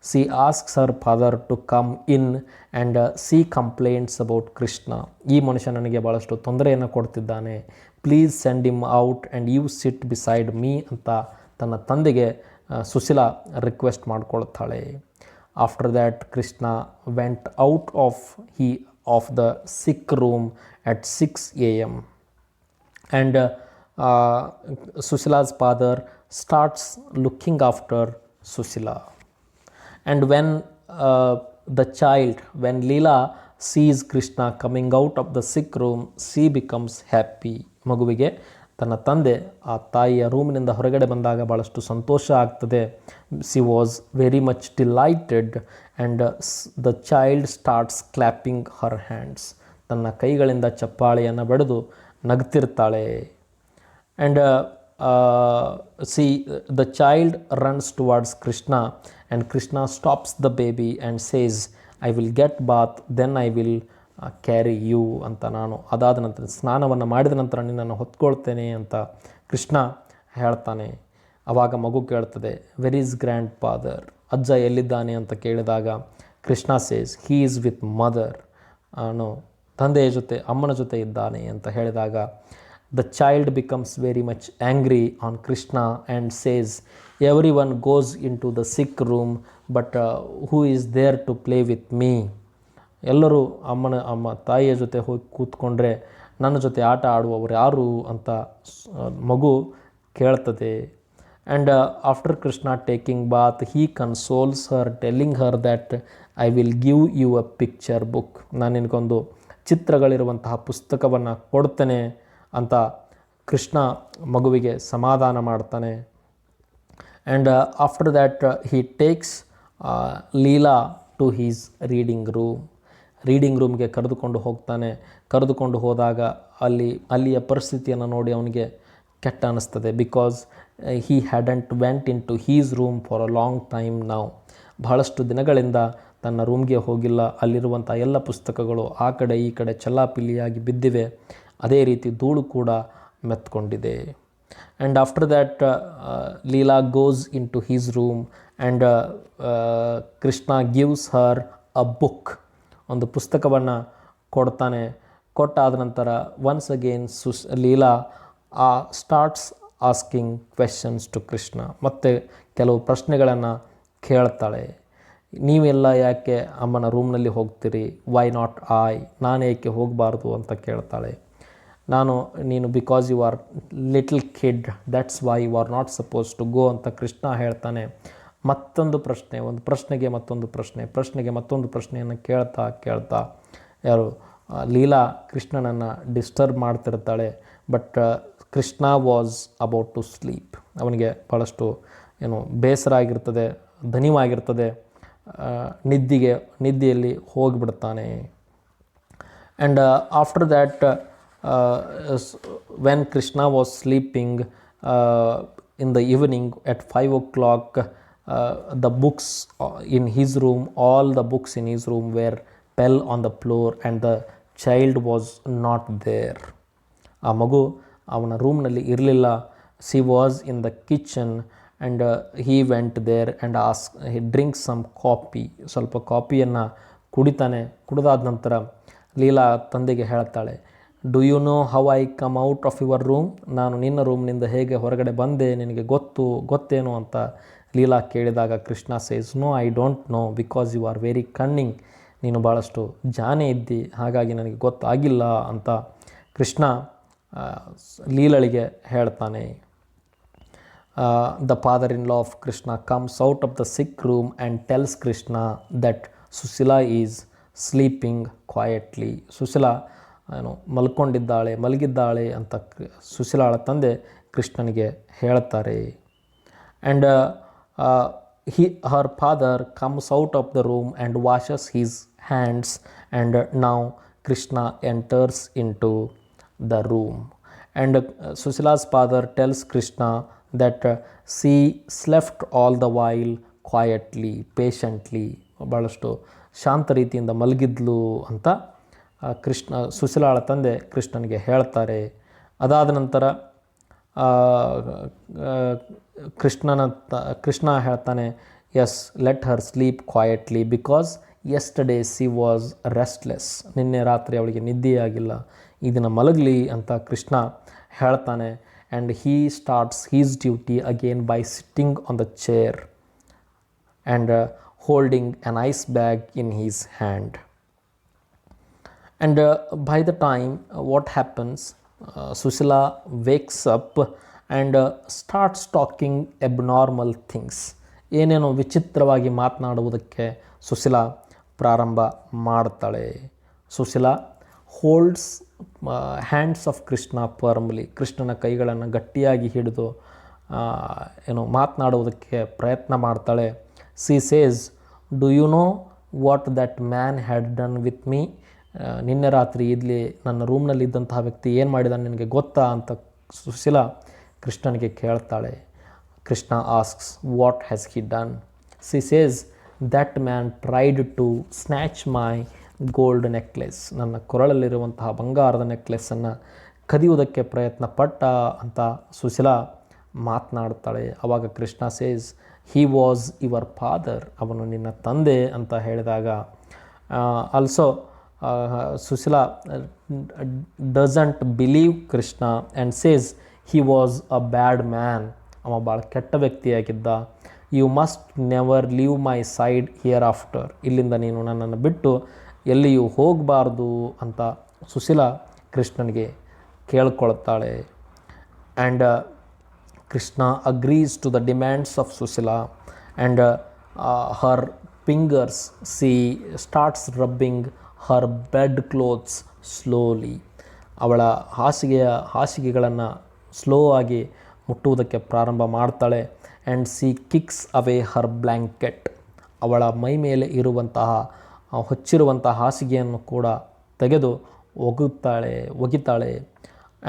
She asks her father to come in and she complaints about Krishna. ಈ ಮನುಷ್ಯ ನನಗೆ ಭಾಳಷ್ಟು ತೊಂದರೆಯನ್ನು ಕೊಡ್ತಿದ್ದಾನೆ, please send him out and you sit beside me ಅಂತ ತನ್ನ ತಂದೆಗೆ ಸುಶೀಲಾ ರಿಕ್ವೆಸ್ಟ್ ಮಾಡ್ಕೊಳ್ತಾಳೆ. After that, Krishna went out of the sick room at 6 a.m. and Susila's father starts looking after Susila. And when Leela sees Krishna coming out of the sick room, she becomes happy. ಮಗುವಿಗೆ ತನ್ನ ತಂದೆ ಆ ತಾಯಿಯ ರೂಮಿನಿಂದ ಹೊರಗಡೆ ಬಂದಾಗ ಭಾಳಷ್ಟು ಸಂತೋಷ ಆಗ್ತದೆ. She was very much delighted and the child starts clapping her hands. ತನ್ನ ಕೈಗಳಿಂದ ಚಪ್ಪಾಳೆಯನ್ನು ಬಡಿದು ನಗ್ತಿರ್ತಾಳೆ. And the child runs towards Krishna, and Krishna stops the baby and says, I will get bath, then I will carry you ಅಂತ, ನಾನು ಅದಾದ ನಂತರ ಸ್ನಾನವನ್ನು ಮಾಡಿದ ನಂತರ ನಿನ್ನನ್ನು ಹೊತ್ಕೊಳ್ತೇನೆ ಅಂತ ಕೃಷ್ಣ ಹೇಳ್ತಾನೆ. ಆವಾಗ ಮಗು ಕೇಳ್ತದೆ, ವೆರ್ ಈಸ್ ಗ್ರ್ಯಾಂಡ್ ಫಾದರ್, ಅಜ್ಜ ಎಲ್ಲಿದ್ದಾನೆ ಅಂತ ಕೇಳಿದಾಗ Krishna says, he is with mother, ಅವನು ತಂದೆಯ ಜೊತೆ ಅಮ್ಮನ ಜೊತೆ ಇದ್ದಾನೆ ಅಂತ ಹೇಳಿದಾಗ the child becomes very much angry on Krishna and says, everyone goes into the sick room, but who is there to play with me? ಎಲ್ಲರೂ ಅಮ್ಮ ತಾಯಿಯ ಜೊತೆ ಹೋಗಿ ಕೂತ್ಕೊಂಡ್ರೆ ನನ್ನ ಜೊತೆ ಆಟ ಆಡುವವರು ಯಾರು ಅಂತ ಮಗು ಕೇಳ್ತದೆ. And after Krishna taking bath, he consoles her telling her that I will give you a picture book, ನಾನು ನಿನಗೊಂದು ಚಿತ್ರಗಳಿರುವಂತಹ ಪುಸ್ತಕವನ್ನು ಕೊಡ್ತೇನೆ ಅಂತ ಕೃಷ್ಣ ಮಗುವಿಗೆ ಸಮಾಧಾನ ಮಾಡ್ತಾನೆ. And after that he takes Leela to his reading ರೂಮ್ಗೆ ಕರೆದುಕೊಂಡು ಹೋಗ್ತಾನೆ. ಕರೆದುಕೊಂಡು ಹೋದಾಗ ಅಲ್ಲಿಯ ಪರಿಸ್ಥಿತಿಯನ್ನು ನೋಡಿ ಅವನಿಗೆ ಕೆಟ್ಟ ಅನ್ನಿಸ್ತದೆ. Because he hadn't went into his room for a long time now. ಬಹಳಷ್ಟು ದಿನಗಳಿಂದ ತನ್ನ ರೂಮ್ಗೆ ಹೋಗಿಲ್ಲ. ಅಲ್ಲಿರುವಂಥ ಎಲ್ಲ ಪುಸ್ತಕಗಳು ಆ ಕಡೆ ಈ ಕಡೆ ಚೆಲ್ಲಾಪಿಲ್ಲಿಯಾಗಿ ಬಿದ್ದಿವೆ. ಅದೇ ರೀತಿ ಧೂಳು ಕೂಡ ಮೆತ್ಕೊಂಡಿದೆ. And after that Leela goes into his room and Krishna gives her a book, ಒಂದು ಪುಸ್ತಕವನ್ನು ಕೊಡ್ತಾನೆ. ಕೊಟ್ಟಾದ ನಂತರ once again Leela starts asking questions to Krishna, ಮತ್ತು ಕೆಲವು ಪ್ರಶ್ನೆಗಳನ್ನು ಕೇಳ್ತಾಳೆ. ನೀವೆಲ್ಲ ಯಾಕೆ ಅಮ್ಮನ ರೂಮ್ನಲ್ಲಿ ಹೋಗ್ತೀರಿ, ವೈ ನಾಟ್ ನಾನು ಏಕೆ ಹೋಗಬಾರ್ದು ಅಂತ ಕೇಳ್ತಾಳೆ. ನೀನು because you are little kid, that's why you are not suppose to go ಅಂತ ಕೃಷ್ಣ ಹೇಳ್ತಾನೆ. ಮತ್ತೊಂದು ಪ್ರಶ್ನೆ, ಒಂದು ಪ್ರಶ್ನೆಗೆ ಮತ್ತೊಂದು ಪ್ರಶ್ನೆಯನ್ನು ಕೇಳ್ತಾ ಯಾರು ಲೀಲಾ ಕೃಷ್ಣನನ್ನು ಡಿಸ್ಟರ್ಬ್ ಮಾಡ್ತಿರ್ತಾಳೆ. But Krishna was about to sleep, ಅವನಿಗೆ ಭಾಳಷ್ಟು ಬೇಸರ ಆಗಿರ್ತದೆ, ದಣಿವಾಗಿರ್ತದೆ, ನಿದ್ದೆಯಲ್ಲಿ ಹೋಗಿಬಿಡ್ತಾನೆ. And after that when Krishna was sleeping in the evening at 5 o'clock, the books in his room, all the books in his room fell on the floor and the child was not there. ಆ ಮಗು ಅವನ ರೂಮ್ನಲ್ಲಿ ಇರಲಿಲ್ಲ. she was in the kitchen and he went there and he drinks some coffee, ಸ್ವಲ್ಪ ಕಾಫಿಯನ್ನು ಕುಡಿತಾನೆ. ಕುಡಿದಾದ ನಂತರ ಲೀಲಾ ತಂದೆಗೆ ಹೇಳ್ತಾಳೆ, do you know how I come out of your room, ನಾನು ನಿನ್ನ ರೂಮ್ನಿಂದ ಹೇಗೆ ಹೊರಗಡೆ ಬಂದೆ ನಿನಗೆ ಗೊತ್ತೇನು ಅಂತ ಲೀಲಾ ಕೇಳಿದಾಗ Krishna says, no I don't know because you are very cunning, ನೀನು ಭಾಳಷ್ಟು ಜಾಣೆ ಇದ್ದಿ, ಹಾಗಾಗಿ ನನಗೆ ಗೊತ್ತಾಗಿಲ್ಲ ಅಂತ ಕೃಷ್ಣ ಲೀಲಳಿಗೆ ಹೇಳ್ತಾನೆ. The father in law of Krishna comes out of the sick room and tells Krishna that Susila is sleeping quietly, Susila ಮಲಗಿದ್ದಾಳೆ ಅಂತ ಸುಶೀಲಾಳ ತಂದೆ ಕೃಷ್ಣನಿಗೆ ಹೇಳ್ತಾರೆ. And her father comes out of the room and washes his hands and now Krishna enters into the room and Susila's father tells Krishna that she slept all the while quietly patiently, ಭಾಳಷ್ಟು ಶಾಂತ ರೀತಿಯಿಂದ ಮಲಗಿದ್ಲು ಅಂತ ಸುಶೀಲಾಳ ತಂದೆ ಕೃಷ್ಣನಿಗೆ ಹೇಳ್ತಾರೆ. ಅದಾದ ನಂತರ ಕೃಷ್ಣ ಹೇಳ್ತಾನೆ, yes let her sleep quietly because yesterday she was restless, ನಿನ್ನೆ ರಾತ್ರಿ ಅವಳಿಗೆ ನಿದ್ದೆಯಾಗಿಲ್ಲ, ಈ ದಿನ ಮಲಗಲಿ ಅಂತ ಕೃಷ್ಣ ಹೇಳ್ತಾನೆ. And he starts his duty again by sitting on the chair and holding an ice bag in his hand. And by the time what happens, Sushila wakes up and starts talking abnormal things. ಏನೇನೋ ವಿಚಿತ್ರವಾಗಿ ಮಾತನಾಡುವುದಕ್ಕೆ ಸುಶೀಲಾ ಪ್ರಾರಂಭ ಮಾಡ್ತಾಳೆ. Sushila holds hands of Krishna firmly. ಕೃಷ್ಣನ ಕೈಗಳನ್ನು ಗಟ್ಟಿಯಾಗಿ ಹಿಡಿದು ಮಾತನಾಡುವುದಕ್ಕೆ ಪ್ರಯತ್ನ ಮಾಡ್ತಾಳೆ. She says, do you know what that man had done with me? ನಿನ್ನೆ ರಾತ್ರಿ ಇಲ್ಲಿ ನನ್ನ ರೂಮ್ನಲ್ಲಿದ್ದಂತಹ ವ್ಯಕ್ತಿ ಏನು ಮಾಡಿದ ನಿನಗೆ ಗೊತ್ತಾ ಅಂತ ಸುಶೀಲಾ ಕೃಷ್ಣನಿಗೆ ಕೇಳ್ತಾಳೆ. Krishna asks, what has he done? She says, that man tried to snatch my gold necklace. ನನ್ನ ಕೊರಳಲ್ಲಿರುವಂತಹ ಬಂಗಾರದ ನೆಕ್ಲೆಸ್ಸನ್ನು ಕದಿಯುವುದಕ್ಕೆ ಪ್ರಯತ್ನ ಪಟ್ಟ ಅಂತ ಸುಶೀಲಾ ಮಾತನಾಡ್ತಾಳೆ. ಆವಾಗ Krishna says, he was your father. ಅವನು ನಿನ್ನ ತಂದೆ ಅಂತ ಹೇಳಿದಾಗ also Susila doesn't believe Krishna and says he was a bad man. ಅವ ಭಾಳ ಕೆಟ್ಟ ವ್ಯಕ್ತಿಯಾಗಿದ್ದ. You must never leave my side hereafter. ಇಲ್ಲಿಂದ ನೀನು ನನ್ನನ್ನು ಬಿಟ್ಟು ಎಲ್ಲಿಯೂ ಹೋಗಬಾರ್ದು ಅಂತ ಸುಶೀಲಾ ಕೃಷ್ಣನಿಗೆ ಕೇಳ್ಕೊಳ್ತಾಳೆ. And Krishna agrees to the demands of Sushila and her fingers, she starts rubbing her bed clothes slowly. ಅವಳ ಹಾಸಿಗೆಗಳನ್ನು ಸ್ಲೋ ಆಗಿ ಮುಟ್ಟುವುದಕ್ಕೆ ಪ್ರಾರಂಭ ಮಾಡ್ತಾಳೆ. And she kicks away her blanket. ಅವಳ ಮೈ ಮೇಲೆ ಇರುವಂತಹ ಹೊಚ್ಚಿರುವಂತಹ ಹಾಸಿಗೆಯನ್ನು ಕೂಡ ತೆಗೆದು ಒಗಿತಾಳೆ.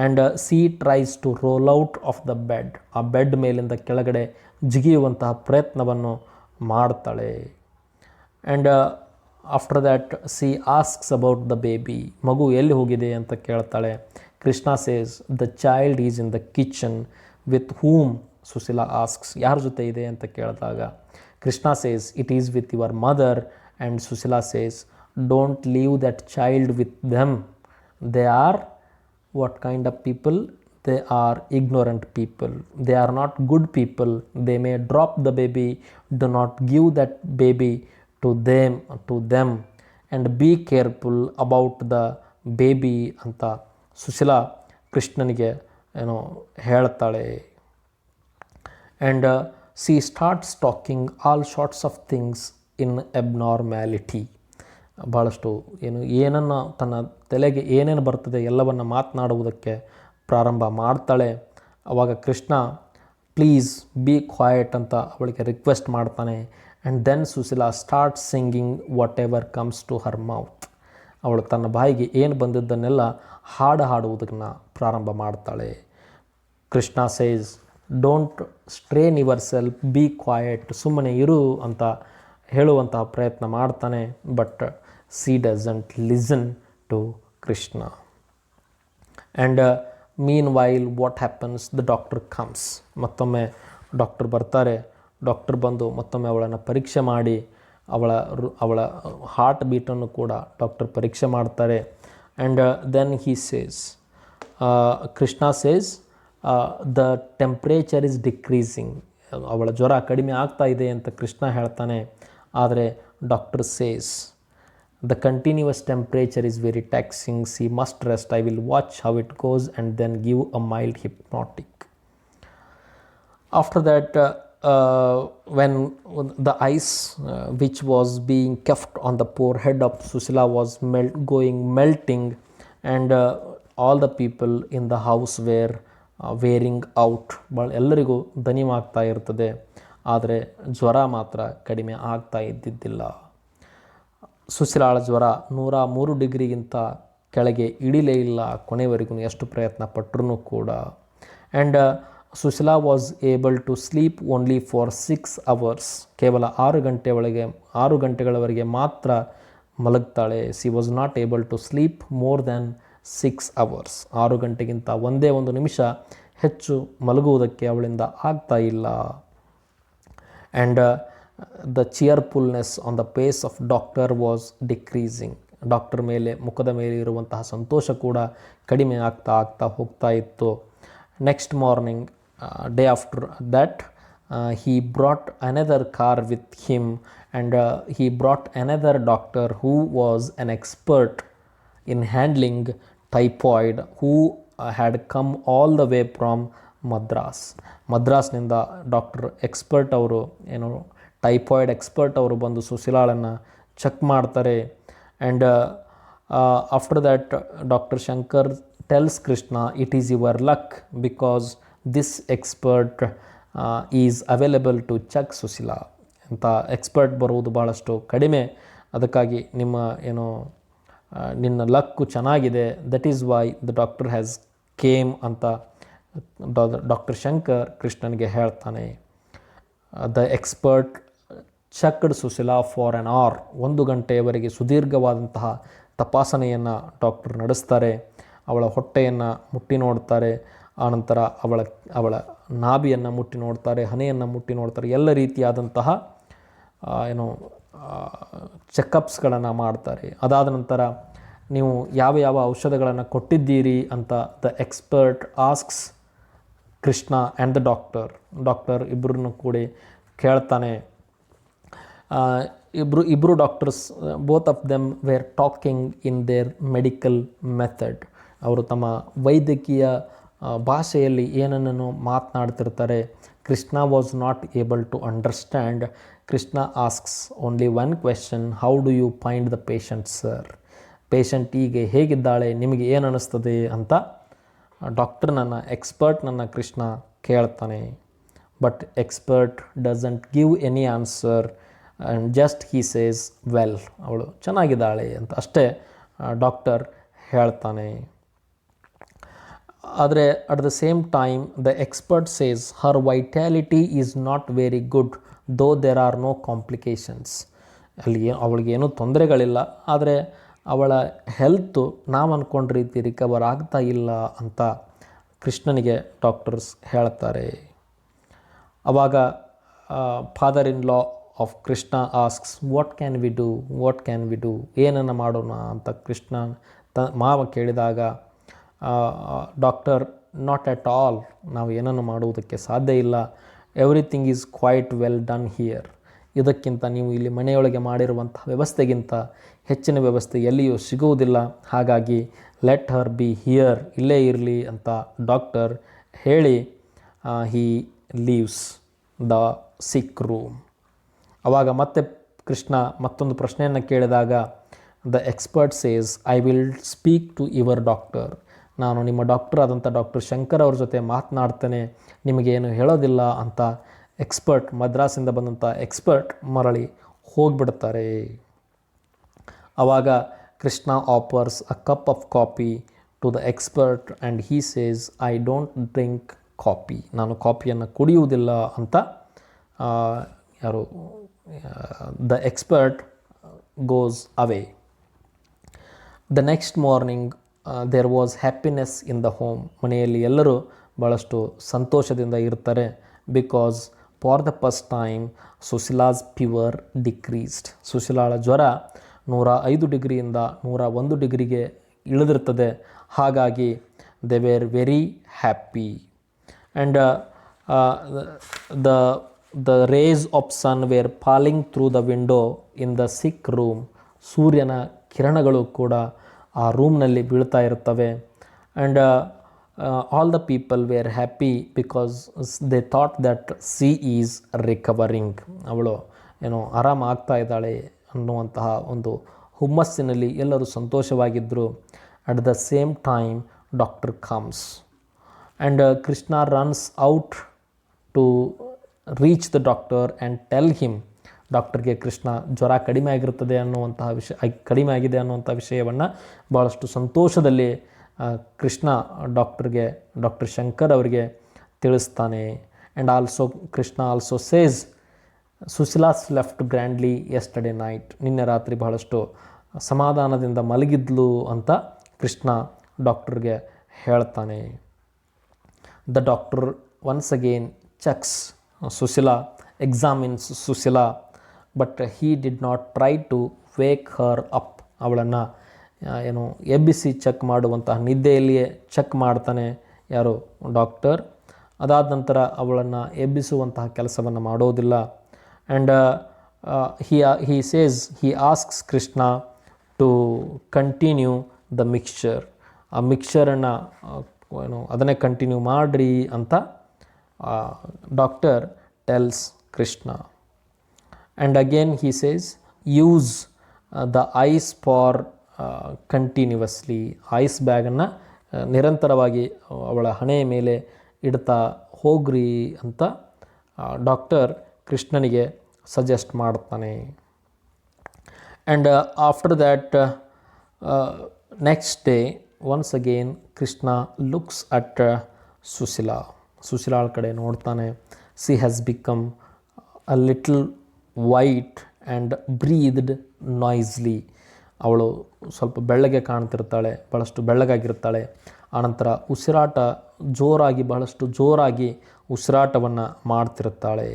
And she tries to roll out of the bed. ಆ ಬೆಡ್ ಮೇಲಿಂದ ಕೆಳಗಡೆ ಜಿಗಿಯುವಂತಹ ಪ್ರಯತ್ನವನ್ನು ಮಾಡ್ತಾಳೆ. And after that she asks about the baby. ಮಗು ಎಲ್ಲಿ ಹೋಗಿದೆ ಅಂತ ಕೇಳ್ತಾಳೆ. Krishna says, the child is in the kitchen. With whom? Susila asks, ಯಾರ ಜೊತೆ ಇದೆ ಅಂತ ಕೇಳಿದಾಗ Krishna says, it is with your mother. And Sushila says, don't leave that child with them. They are what kind of people? They are ignorant people. They are not good people. They may drop the baby. Do not give that baby to them and be careful about the baby ಅಂತ ಸುಶೀಲಾ ಕೃಷ್ಣನಿಗೆ ಹೇಳ್ತಾಳೆ. And C starts talking all sorts of things in abnormality. ಭಾಳಷ್ಟು ಏನನ್ನು ತನ್ನ ತಲೆಗೆ ಏನೇನು ಬರ್ತದೆ ಎಲ್ಲವನ್ನು ಮಾತನಾಡುವುದಕ್ಕೆ ಪ್ರಾರಂಭ ಮಾಡ್ತಾಳೆ. ಆವಾಗ ಕೃಷ್ಣ ಪ್ಲೀಸ್ ಬಿ ಕ್ವಾಯಟ್ ಅಂತ ಅವಳಿಗೆ ರಿಕ್ವೆಸ್ಟ್ ಮಾಡ್ತಾನೆ. And then Sushila start singing whatever comes to her mouth. ಅವಳು ತನ್ನ ಬಾಯಿಗೆ ಏನು ಬಂದಿದ್ದನ್ನೆಲ್ಲ ಹಾಡುವುದನ್ನು ಪ್ರಾರಂಭ ಮಾಡ್ತಾಳೆ. Krishna says, don't strain yourself, be quiet. ಸುಮ್ಮನೆ ಇರು ಅಂತ ಹೇಳುವಂತಹ ಪ್ರಯತ್ನ ಮಾಡ್ತಾನೆ. But she doesn't listen to Krishna. And meanwhile what happens? The doctor comes. ಮತ್ತೊಮ್ಮೆ ಡಾಕ್ಟರ್ ಬರ್ತಾರೆ. ಡಾಕ್ಟರ್ ಬಂದು ಮತ್ತೊಮ್ಮೆ ಅವಳನ್ನು ಪರೀಕ್ಷೆ ಮಾಡಿ ಅವಳ ಹಾರ್ಟ್ ಬೀಟನ್ನು ಕೂಡ ಡಾಕ್ಟರ್ ಪರೀಕ್ಷೆ ಮಾಡ್ತಾರೆ. And then he says, Krishna says, the temperature is decreasing. ಅವಳ ಜ್ವರ ಕಡಿಮೆ ಆಗ್ತಾ ಇದೆ ಅಂತ ಕೃಷ್ಣ ಹೇಳ್ತಾನೆ. ಆದರೆ doctor says, the continuous temperature is very taxing. She must rest. I will watch how it goes and then give a mild hypnotic. After that, when the ice which was being kept on the forehead of Sushila was melting, and all the people in the house were wearing out. ಎಲ್ಲರಿಗೂ ದಣಿವಾಗ್ತಾ ಇರ್ತದೆ. ಆದರೆ ಜ್ವರ ಮಾತ್ರ ಕಡಿಮೆ ಆಗ್ತಾ ಇದ್ದಿದ್ದಿಲ್ಲ. ಸುಶೀಲಾಳ ಜ್ವರ 103 ಡಿಗ್ರಿಗಿಂತ ಕೆಳಗೆ ಇಳಿಲೇ ಇಲ್ಲ ಕೊನೆವರೆಗೂ ಎಷ್ಟು ಪ್ರಯತ್ನ ಪಟ್ಟರೂ ಕೂಡ. And Susila was able to sleep only for 6 hours. ಕೇವಲ 6 ಗಂಟೆಗಳವರೆಗೆ ಮಾತ್ರ ಮಲಗ್ತಾಳೆ. She was not able to sleep more than 6 hours. 6 ಗಂಟೆಗಿಂತ ಒಂದೇ ಒಂದು ನಿಮಿಷ ಹೆಚ್ಚು ಮಲಗುವುದಕ್ಕೆ ಅವಳಿಂದ ಆಗ್ತಾ ಇಲ್ಲ. And the cheerfulness on the face of doctor was decreasing. Doctor ಮುಖದ ಮೇಲೆ ಇರುವಂತಹ ಸಂತೋಷ ಕೂಡ ಕಡಿಮೆ ಆಗ್ತಾ ಹೋಗ್ತಾ ಇತ್ತು. Next morning, day after that, he brought another car with him and he brought another doctor who was an expert in handling typhoid, who had come all the way from ಮದ್ರಾಸ್ನಿಂದ ಡಾಕ್ಟರ್ ಎಕ್ಸ್ಪರ್ಟ್ ಅವರು ಏನು ಟೈಫಾಯ್ಡ್ ಎಕ್ಸ್ಪರ್ಟ್ ಅವರು ಬಂದು ಸುಶೀಲಾಳನ್ನು ಚೆಕ್ ಮಾಡ್ತಾರೆ. And after that doctor Shankar tells Krishna, it is your luck because this expert is available to check Susila ಅಂತ. ಎಕ್ಸ್ಪರ್ಟ್ ಬರುವುದು ಭಾಳಷ್ಟು ಕಡಿಮೆ, ಅದಕ್ಕಾಗಿ ನಿಮ್ಮ ಏನು ನಿನ್ನ ಲಕ್ಕು ಚೆನ್ನಾಗಿದೆ, that is why the doctor has came ಅಂತ ಡಾಕ್ಟರ್ ಶಂಕರ್ ಕೃಷ್ಣನಿಗೆ ಹೇಳ್ತಾನೆ. The expert checked Sushila for an hour, 1 ಗಂಟೆಯವರೆಗೆ ಸುದೀರ್ಘವಾದಂತಹ ತಪಾಸಣೆಯನ್ನು ಡಾಕ್ಟರ್ ನಡೆಸ್ತಾರೆ. ಅವಳ ಹೊಟ್ಟೆಯನ್ನು ಮುಟ್ಟಿ ನೋಡ್ತಾರೆ, ಆನಂತರ ಅವಳ ನಾಭಿಯನ್ನು ಮುಟ್ಟಿ ನೋಡ್ತಾರೆ, ಹಣೆಯನ್ನು ಮುಟ್ಟಿ ನೋಡ್ತಾರೆ, ಎಲ್ಲ ರೀತಿಯಾದಂತಹ ಏನು ಚೆಕಪ್ಸ್ಗಳನ್ನು ಮಾಡ್ತಾರೆ. ಅದಾದ ನಂತರ ನೀವು ಯಾವ ಯಾವ ಔಷಧಗಳನ್ನು ಕೊಟ್ಟಿದ್ದೀರಿ ಅಂತ the expert asks Krishna and the doctor ಇಬ್ಬರನ್ನು ಕೂಡ ಕೇಳ್ತಾನೆ. ಇಬ್ಬರು doctors, both of them were talking in their medical method. ಅವರು ತಮ್ಮ ವೈದ್ಯಕೀಯ ಭಾಷೆಯಲ್ಲಿ ಏನನ್ನು ಮಾತನಾಡ್ತಿರ್ತಾರೆ. Krishna was not able to understand. Krishna asks only one question, how do you find the patient sir? Patient ಈಗ ಹೇಗಿದ್ದಾಳೆ, ನಿಮಗೆ ಏನು ಅನ್ನಿಸ್ತದೆ ಅಂತ ಎಕ್ಸ್ಪರ್ಟ್ನನ್ನು ಕೃಷ್ಣ ಕೇಳ್ತಾನೆ. But expert doesn't give any answer and just he says well, ಅವಳು ಚೆನ್ನಾಗಿದ್ದಾಳೆ ಅಂತ ಅಷ್ಟೇ ಡಾಕ್ಟರ್ ಹೇಳ್ತಾನೆ. ಆದರೆ at the same time the expert says her vitality is not very good though there are no complications. ಅವಳಿಗೇನೂ ತೊಂದರೆಗಳಿಲ್ಲ, ಆದರೆ ಅವಳ ಹೆಲ್ತು ನಾವು ಅಂದ್ಕೊಂಡ ರೀತಿ ರಿಕವರ್ ಆಗ್ತಾ ಇಲ್ಲ ಅಂತ ಕೃಷ್ಣನಿಗೆ ಡಾಕ್ಟರ್ಸ್ ಹೇಳ್ತಾರೆ. ಆವಾಗ father in law of Krishna asks, what can we do, ಏನನ್ನು ಮಾಡೋಣ ಅಂತ ಕೃಷ್ಣ ಮಾವ ಕೇಳಿದಾಗ ಡಾಕ್ಟರ್, ನಾಟ್ ಎಟ್ ಆಲ್, ನಾವು ಏನನ್ನು ಮಾಡುವುದಕ್ಕೆ ಸಾಧ್ಯ ಇಲ್ಲ, everything is quite well done here. ಇದಕ್ಕಿಂತ ನೀವು ಇಲ್ಲಿ ಮನೆಯೊಳಗೆ ಮಾಡಿರುವಂಥ ವ್ಯವಸ್ಥೆಗಿಂತ ಹೆಚ್ಚಿನ ವ್ಯವಸ್ಥೆ ಎಲ್ಲಿಯೂ ಸಿಗುವುದಿಲ್ಲ, ಹಾಗಾಗಿ ಲೆಟ್ ಹರ್ ಬಿ ಹಿಯರ್, ಇಲ್ಲೇ ಇರಲಿ ಅಂತ ಡಾಕ್ಟರ್ ಹೇಳಿ he leaves the sick room. ಆವಾಗ ಮತ್ತೆ ಕೃಷ್ಣ ಮತ್ತೊಂದು ಪ್ರಶ್ನೆಯನ್ನು ಕೇಳಿದಾಗ the expert says, I will speak to your doctor, ನಾನು ನಿಮ್ಮ ಡಾಕ್ಟರ್ ಆದಂಥ ಡಾಕ್ಟರ್ ಶಂಕರ್ ಅವ್ರ ಜೊತೆ ಮಾತನಾಡ್ತೇನೆ, ನಿಮಗೇನು ಹೇಳೋದಿಲ್ಲ ಅಂತ ಎಕ್ಸ್ಪರ್ಟ್, ಮದ್ರಾಸಿಂದ ಬಂದಂಥ ಎಕ್ಸ್ಪರ್ಟ್ ಮರಳಿ ಹೋಗಿಬಿಡ್ತಾರೆ. ಆವಾಗ Krishna offers a cup of coffee to the expert and he says, I don't drink coffee, ನಾನು ಕಾಫಿಯನ್ನು ಕುಡಿಯುವುದಿಲ್ಲ ಅಂತ the expert goes away. The next morning there was happiness in the home. ಮನೆಯಲ್ಲಿ ಎಲ್ಲರೂ ಭಾಳಷ್ಟು ಸಂತೋಷದಿಂದ ಇರ್ತಾರೆ. Because for the first time Susila's fever decreased. ಸುಶೀಲಾಳ ಜ್ವರ 105 ಡಿಗ್ರಿಯಿಂದ 101 ಡಿಗ್ರಿಗೆ ಇಳಿದಿರ್ತದೆ. ಹಾಗಾಗಿ they were very happy. And the rays of sun were falling through the window in the sick room. ಸೂರ್ಯನ ಕಿರಣಗಳು ಕೂಡ ಆ ರೂಮ್ನಲ್ಲಿ ಬೀಳ್ತಾ ಇರ್ತವೆ. And all the people were happy because they thought that she is recovering. ಅವಳು ಆರಾಮ ಆಗ್ತಾ ಇದ್ದಾಳೆ ಅನ್ನುವಂತಹ ಒಂದು ಹುಮ್ಮಸ್ಸಿನಲ್ಲಿ ಎಲ್ಲರೂ ಸಂತೋಷವಾಗಿದ್ದರು. At the same time doctor comes and Krishna runs out to reach the doctor and tell him. ಡಾಕ್ಟರ್ಗೆ ಕೃಷ್ಣ ಜ್ವರ ಕಡಿಮೆ ಆಗಿದೆ ಅನ್ನುವಂಥ ವಿಷಯವನ್ನು ಭಾಳಷ್ಟು ಸಂತೋಷದಲ್ಲಿ ಕೃಷ್ಣ ಡಾಕ್ಟರ್ ಶಂಕರ್ ಅವರಿಗೆ ತಿಳಿಸ್ತಾನೆ. And also Krishna also says, Susila's slept grandly yesterday night. ನಿನ್ನೆ ರಾತ್ರಿ ಬಹಳಷ್ಟು ಸಮಾಧಾನದಿಂದ ಮಲಗಿದ್ಲು ಅಂತ ಕೃಷ್ಣ ಡಾಕ್ಟರ್ಗೆ ಹೇಳ್ತಾನೆ. The doctor once again checks Susila, examines Susila, but he did not try to wake her up. ಅವಳನ್ನು ಎಬ್ಬಿಸಿ ಚೆಕ್ ಮಾಡುವಂತಹ ನಿದ್ದೆಯಲ್ಲಿಯೇ ಚೆಕ್ ಮಾಡ್ತಾನೆ ಯಾರು ಡಾಕ್ಟರ್. ಅದಾದ ನಂತರ ಅವಳನ್ನು ಎಬ್ಬಿಸುವಂತಹ ಕೆಲಸವನ್ನು ಮಾಡೋದಿಲ್ಲ. And he asks Krishna to continue the mixture. ಆ ಮಿಕ್ಸ್ಚರನ್ನು ಅದನ್ನೇ ಕಂಟಿನ್ಯೂ ಮಾಡಿರಿ ಅಂತ doctor tells Krishna. And again he says use the ice for continuously. Ice ಬ್ಯಾಗನ್ನು ನಿರಂತರವಾಗಿ ಅವಳ ಹಣೆಯ ಮೇಲೆ ಇಡ್ತಾ ಹೋಗ್ರಿ ಅಂತ ಡಾಕ್ಟರ್ ಕೃಷ್ಣನಿಗೆ ಸಜೆಸ್ಟ್ ಮಾಡ್ತಾನೆ. And after that next day once again Krishna looks at Susila. ಸುಶೀಲಾಳ ಕಡೆ ನೋಡ್ತಾನೆ. She has become a little white and breathed noisily. ಅವಳು ಸ್ವಲ್ಪ ಬೆಳ್ಳಗೆ ಕಾಣ್ತಿರ್ತಾಳೆ, ಭಾಳಷ್ಟು ಬೆಳ್ಳಗಾಗಿರ್ತಾಳೆ. ಆನಂತರ ಉಸಿರಾಟ ಜೋರಾಗಿ, ಬಹಳಷ್ಟು ಜೋರಾಗಿ ಉಸಿರಾಟವನ್ನು ಮಾಡ್ತಿರ್ತಾಳೆ.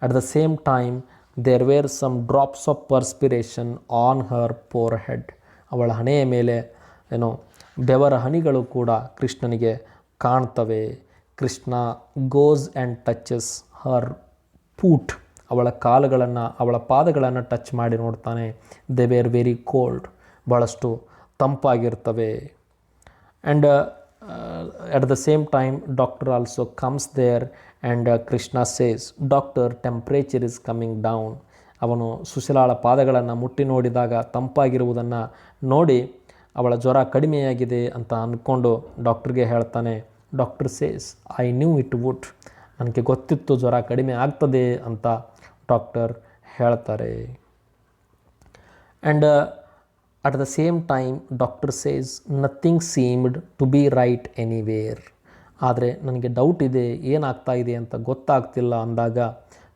At the same time there were some drops of perspiration on her forehead. ಅವಳ ಹಣೆಯ ಮೇಲೆ ಬೆವರ ಹನಿಗಳು ಕೂಡ ಕೃಷ್ಣನಿಗೆ ಕಾಣ್ತವೆ. Krishna goes and touches her foot. ಅವಳ ಕಾಲುಗಳನ್ನು, ಅವಳ ಪಾದಗಳನ್ನು ಟಚ್ ಮಾಡಿ ನೋಡ್ತಾನೆ. ದೇ ವೇರ್ ವೆರಿ ಕೋಲ್ಡ್, ಭಾಳಷ್ಟು ತಂಪಾಗಿರ್ತವೆ. And at the same time doctor also comes there and Krishna says, doctor temperature is coming down. ಅವನು ಸುಶೀಲಾಳ ಪಾದಗಳನ್ನು ಮುಟ್ಟಿ ನೋಡಿದಾಗ ತಂಪಾಗಿರುವುದನ್ನು ನೋಡಿ ಅವಳ ಜ್ವರ ಕಡಿಮೆಯಾಗಿದೆ ಅಂತ ಅಂದ್ಕೊಂಡು ಡಾಕ್ಟ್ರಿಗೆ ಹೇಳ್ತಾನೆ. Doctor says, I knew it would. ನನಗೆ ಗೊತ್ತಿತ್ತು ಜ್ವರ ಕಡಿಮೆ ಆಗ್ತದೆ ಅಂತ ಡಾಕ್ಟರ್ ಹೇಳ್ತಾರೆ. And at the same time doctor says nothing seemed to be right anywhere. ಆದರೆ ನನಗೆ ಡೌಟ್ ಇದೆ, ಏನಾಗ್ತಾ ಇದೆ ಅಂತ ಗೊತ್ತಾಗ್ತಿಲ್ಲ ಅಂದಾಗ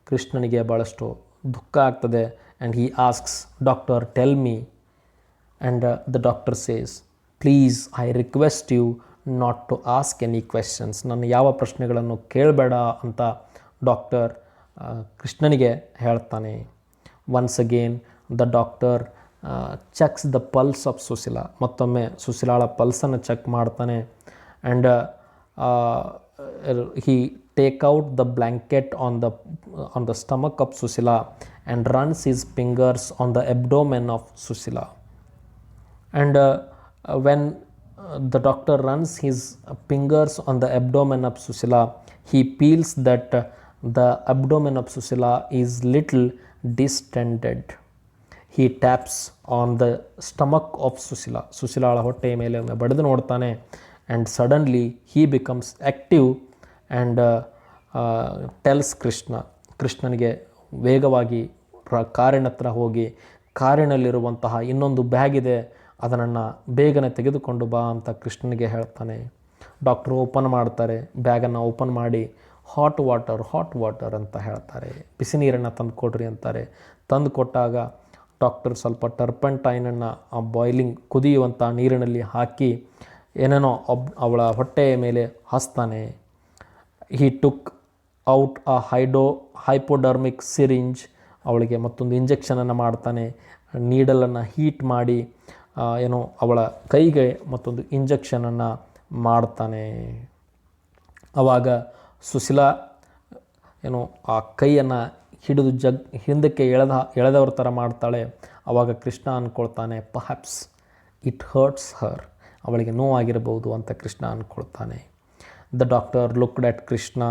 ಕೃಷ್ಣನಿಗೆ ಭಾಳಷ್ಟು ದುಃಖ ಆಗ್ತದೆ. And he asks, doctor tell me. And the doctor says, please I request you not to ask any questions. ನನ್ನ ಯಾವ ಪ್ರಶ್ನೆಗಳನ್ನು ಕೇಳಬೇಡ ಅಂತ ಡಾಕ್ಟರ್ ಕೃಷ್ಣನಿಗೆ ಹೇಳ್ತಾನೆ. Once again the doctor checks the pulse of Susila. ಮತ್ತೊಮ್ಮೆ ಸುಶೀಲಾಳ ಪಲ್ಸನ್ನು ಚೆಕ್ ಮಾಡ್ತಾನೆ. And he take out the blanket on the stomach of Sushila and runs his fingers on the abdomen of Susila. And when the doctor runs his fingers on the abdomen of Sushila, he feels that the abdomen of Sushila is little distended. He taps on the stomach of Sushila. ಸುಶೀಲಾಳ ಹೊಟ್ಟೆಯ ಮೇಲೆ ಬಡಿದು ನೋಡ್ತಾನೆ. and suddenly he becomes active and tells ಕೃಷ್ಣನಿಗೆ ವೇಗವಾಗಿ ಕಾರಿನ ಹತ್ರ ಹೋಗಿ, ಕಾರಿನಲ್ಲಿರುವಂತಹ ಇನ್ನೊಂದು ಬ್ಯಾಗ್ ಇದೆ, ಅದನ್ನು ಬೇಗನೆ ತೆಗೆದುಕೊಂಡು ಬಾ ಅಂತ ಕೃಷ್ಣನಿಗೆ ಹೇಳ್ತಾನೆ. ಡಾಕ್ಟ್ರು ಓಪನ್ ಮಾಡ್ತಾರೆ. ಬ್ಯಾಗನ್ನು ಓಪನ್ ಮಾಡಿ ಹಾಟ್ ವಾಟರ್ ಅಂತ ಹೇಳ್ತಾರೆ. ಬಿಸಿ ನೀರನ್ನು ತಂದು ಕೊಡ್ರಿ ಅಂತಾರೆ. ತಂದು ಕೊಟ್ಟಾಗ ಡಾಕ್ಟರ್ ಸ್ವಲ್ಪ ಟರ್ಪಂಟೈನನ್ನು ಆ ಬಾಯ್ಲಿಂಗ್ ಕುದಿಯುವಂಥ ನೀರಿನಲ್ಲಿ ಹಾಕಿ ಏನೇನೋ ಅವಳ ಹೊಟ್ಟೆಯ ಮೇಲೆ ಹಚ್ತಾನೆ. He took out a hypodermic syringe. ಅವಳಿಗೆ ಮತ್ತೊಂದು ಇಂಜೆಕ್ಷನನ್ನು ಮಾಡ್ತಾನೆ. ನೀಡಲನ್ನು ಹೀಟ್ ಮಾಡಿ ಅವಳ ಕೈಗೆ ಮತ್ತೊಂದು ಇಂಜೆಕ್ಷನನ್ನು ಮಾಡ್ತಾನೆ. ಆವಾಗ ಸುಶೀಲಾ ಆ ಕೈಯನ್ನು ಹಿಡಿದು ಹಿಂದಕ್ಕೆ ಎಳೆದವ್ರ ಥರ ಮಾಡ್ತಾಳೆ. ಆವಾಗ ಕೃಷ್ಣ ಅಂದ್ಕೊಳ್ತಾನೆ, ಪರ್ಹ್ಯಾಪ್ಸ್ ಇಟ್ ಹರ್ಟ್ಸ್ ಹರ್. ಅವಳಿಗೆ ನೋವಾಗಿರಬಹುದು ಅಂತ ಕೃಷ್ಣ ಅಂದ್ಕೊಳ್ತಾನೆ. The doctor looked at Krishna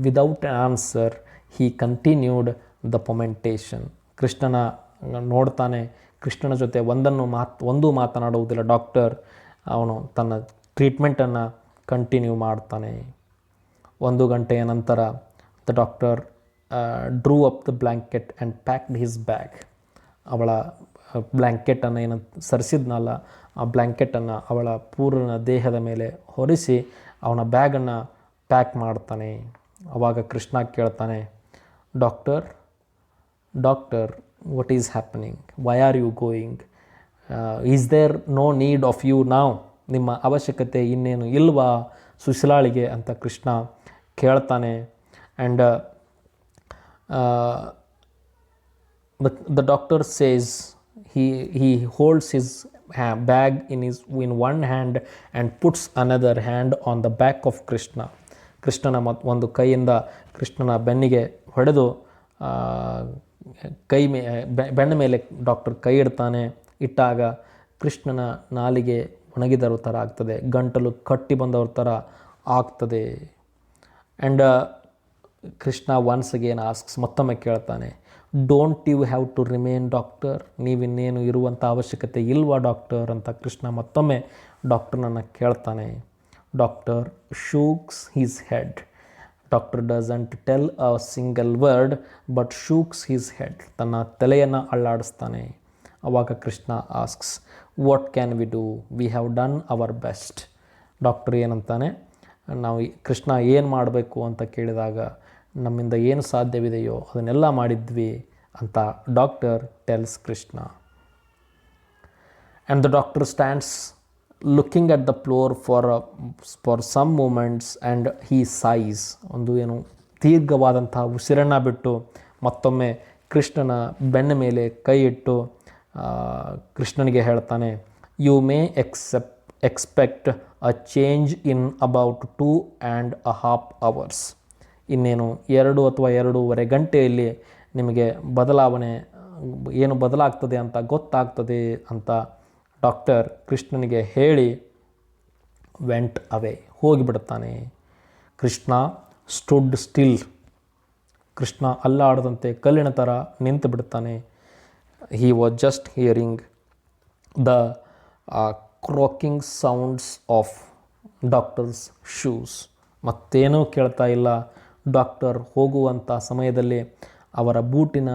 without answer. He continued the fomentation. ಕೃಷ್ಣನ ನೋಡ್ತಾನೆ. ಕೃಷ್ಣನ ಜೊತೆ ಒಂದೂ ಮಾತನಾಡುವುದಿಲ್ಲ ಡಾಕ್ಟರ್. ಅವನು ತನ್ನ ಟ್ರೀಟ್ಮೆಂಟನ್ನು ಕಂಟಿನ್ಯೂ ಮಾಡ್ತಾನೆ. 1 ಗಂಟೆಯ ನಂತರ the doctor Drew up the blanket and packed his bag. ಅವಳ ಬ್ಲ್ಯಾಂಕೆಟನ್ನು ಏನು ಸರಿಸಿದ್ನಲ್ಲ, ಆ ಬ್ಲ್ಯಾಂಕೆಟನ್ನು ಅವಳ ಪೂರ್ಣ ದೇಹದ ಮೇಲೆ ಹೊರಿಸಿ ಅವನ ಬ್ಯಾಗನ್ನು ಪ್ಯಾಕ್ ಮಾಡ್ತಾನೆ. ಆವಾಗ ಕೃಷ್ಣ ಕೇಳ್ತಾನೆ, doctor what is happening? Why are you going? Is there no need of you now? ನಿಮ್ಮ ಅವಶ್ಯಕತೆ ಇನ್ನೇನು ಇಲ್ವಾ ಸುಶೀಲಾಳಿಗೆ ಅಂತ ಕೃಷ್ಣ ಕೇಳ್ತಾನೆ. And the doctor says he holds his bag in one hand and puts another hand on the back of Krishna. ಕೃಷ್ಣನ ಒಂದು ಕೈಯಿಂದ ಕೃಷ್ಣನ ಬೆನ್ನಿಗೆ ಹೊಡೆದು ಬೆನ್ನ ಮೇಲೆ ಡಾಕ್ಟರ್ ಕೈ ಇಡ್ತಾನೆ. ಇಟ್ಟಾಗ ಕೃಷ್ಣನ ನಾಲಿಗೆ ಒಣಗಿದವ್ರ ಥರ ಆಗ್ತದೆ, ಗಂಟಲು ಕಟ್ಟಿ ಬಂದವ್ರ ಥರ ಆಗ್ತದೆ. And Krishna once again asks, ಮತ್ತೊಮ್ಮೆ ಕೇಳ್ತಾನೆ, don't you have to remain doctor, ನೀವಿನ್ನೇನು ಇರುವಂಥ ಅವಶ್ಯಕತೆ ಇಲ್ವಾ ಡಾಕ್ಟರ್ ಅಂತ ಕೃಷ್ಣ ಮತ್ತೊಮ್ಮೆ ಡಾಕ್ಟರ್ನನ್ನು ಕೇಳ್ತಾನೆ. Doctor shakes his head. Doctor doesn't tell a single word but shakes his head. ತನ್ನ ತಲೆಯನ್ನು ಅಳ್ಳಾಡಿಸ್ತಾನೆ. ಆವಾಗ Krishna asks, what can we do, we have done our best. Doctor ಏನಂತಾನೆ, ನಾವು ಕೃಷ್ಣ ಏನು ಮಾಡಬೇಕು ಅಂತ ಕೇಳಿದಾಗ, ನಮ್ಮಿಂದ ಏನು ಸಾಧ್ಯವಿದೆಯೋ ಅದನ್ನೆಲ್ಲ ಮಾಡಿದ್ವಿ ಅಂತ doctor tells Krishna. And the doctor stands looking at the floor for some moments and he sighs. ಒಂದು ಏನು ದೀರ್ಘವಾದಂಥ ಉಸಿರನ್ನು ಬಿಟ್ಟು ಮತ್ತೊಮ್ಮೆ ಕೃಷ್ಣನ ಬೆನ್ನ ಮೇಲೆ ಕೈ ಇಟ್ಟು ಕೃಷ್ಣನಿಗೆ ಹೇಳ್ತಾನೆ, you may expect a change in about 2.5 hours. ಇನ್ನೇನು 2 ಅಥವಾ 2.5 ಗಂಟೆಯಲ್ಲಿ ನಿಮಗೆ ಬದಲಾವಣೆ ಏನು ಬದಲಾಗ್ತದೆ ಅಂತ ಗೊತ್ತಾಗ್ತದೆ ಅಂತ ಡಾಕ್ಟರ್ ಕೃಷ್ಣನಿಗೆ ಹೇಳಿ ವೆಂಟ್ ಅವೇ, ಹೋಗಿಬಿಡ್ತಾನೆ. Krishna stood still. ಕೃಷ್ಣ ಅಲ್ಲಾಡದಂತೆ ಕಲ್ಲಿನ ಥರ ನಿಂತು ಬಿಡ್ತಾನೆ. He was just hearing the cracking sounds of doctor's shoes. ಮತ್ತೇನೂ ಕೇಳ್ತಾ ಇಲ್ಲ. ಡಾಕ್ಟರ್ ಹೋಗುವಂಥ ಸಮಯದಲ್ಲಿ ಅವರ ಬೂಟಿನ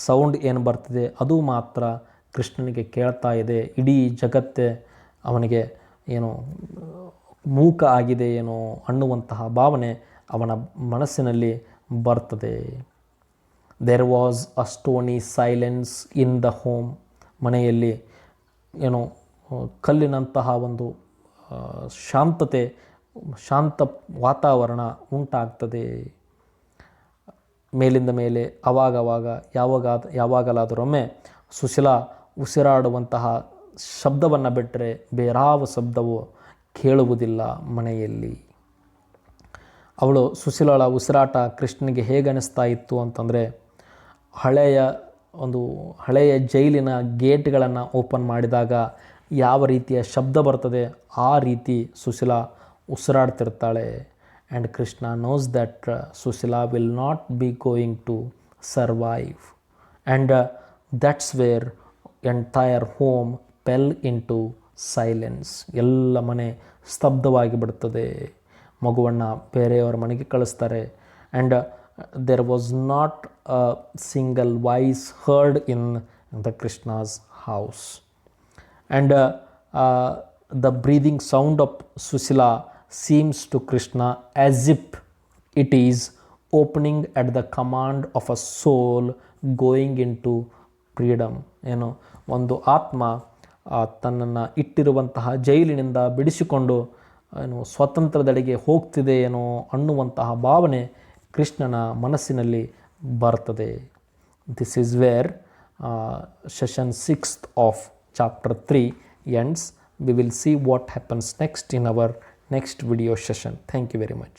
ಸೌಂಡ್ ಏನು ಬರ್ತಿದೆ ಅದು ಮಾತ್ರ ಕೃಷ್ಣನಿಗೆ ಕೇಳ್ತಾ ಇದೆ. ಇಡೀ ಜಗತ್ತೇ ಅವನಿಗೆ ಏನು ಮೂಕ ಆಗಿದೆ ಏನೋ ಅನ್ನುವಂತಹ ಭಾವನೆ ಅವನ ಮನಸ್ಸಿನಲ್ಲಿ ಬರ್ತದೆ. There was a stony silence in the home. ಮನೆಯಲ್ಲಿ ಏನು ಕಲ್ಲಿನಂತಹ ಒಂದು ಶಾಂತ ವಾತಾವರಣ ಉಂಟಾಗ್ತದೆ. ಮೇಲಿಂದ ಮೇಲೆ ಯಾವಾಗಲಾದರೊಮ್ಮೆ ಸುಶೀಲಾ ಉಸಿರಾಡುವಂತಹ ಶಬ್ದವನ್ನು ಬಿಟ್ಟರೆ ಬೇರಾವ ಶಬ್ದವು ಕೇಳುವುದಿಲ್ಲ ಮನೆಯಲ್ಲಿ. ಅವಳು ಸುಶೀಲಳ ಉಸಿರಾಟ ಕೃಷ್ಣನಿಗೆ ಹೇಗೆ ಅನಿಸ್ತಾ ಇತ್ತು ಅಂತಂದರೆ, ಹಳೆಯ ಜೈಲಿನ ಗೇಟ್ಗಳನ್ನು ಓಪನ್ ಮಾಡಿದಾಗ ಯಾವ ರೀತಿಯ ಶಬ್ದ ಬರ್ತದೆ ಆ ರೀತಿ ಸುಶೀಲಾ ಉಸಿರಾಡ್ತಿರ್ತಾಳೆ. And Krishna knows that Sushila will not be going to survive. And that's where entire home fell into silence. ಎಲ್ಲ ಮನೆ ಸ್ತಬ್ಧವಾಗಿ ಬಿಡ್ತದೆ. ಮಗುವನ್ನು ಬೇರೆಯವರ ಮನೆಗೆ ಕಳಿಸ್ತಾರೆ. And there was not a single voice heard in the Krishna's house. And the breathing sound of Susila seems to Krishna as if it is opening at the command of a soul going into freedom. ಏನು ಒಂದು ಆತ್ಮ ತನ್ನನ್ನು ಇಟ್ಟಿರುವಂತಹ ಜೈಲಿನಿಂದ ಬಿಡಿಸಿಕೊಂಡು ಏನು ಸ್ವತಂತ್ರದೆಡೆಗೆ ಹೋಗ್ತಿದೆ ಏನೋ ಅನ್ನುವಂತಹ ಭಾವನೆ ಕೃಷ್ಣನ ಮನಸ್ಸಿನಲ್ಲಿ ಬರ್ತದೆ. This is where session 6th of chapter 3 ends. We will see what happens next in our next video session. Thank you very much.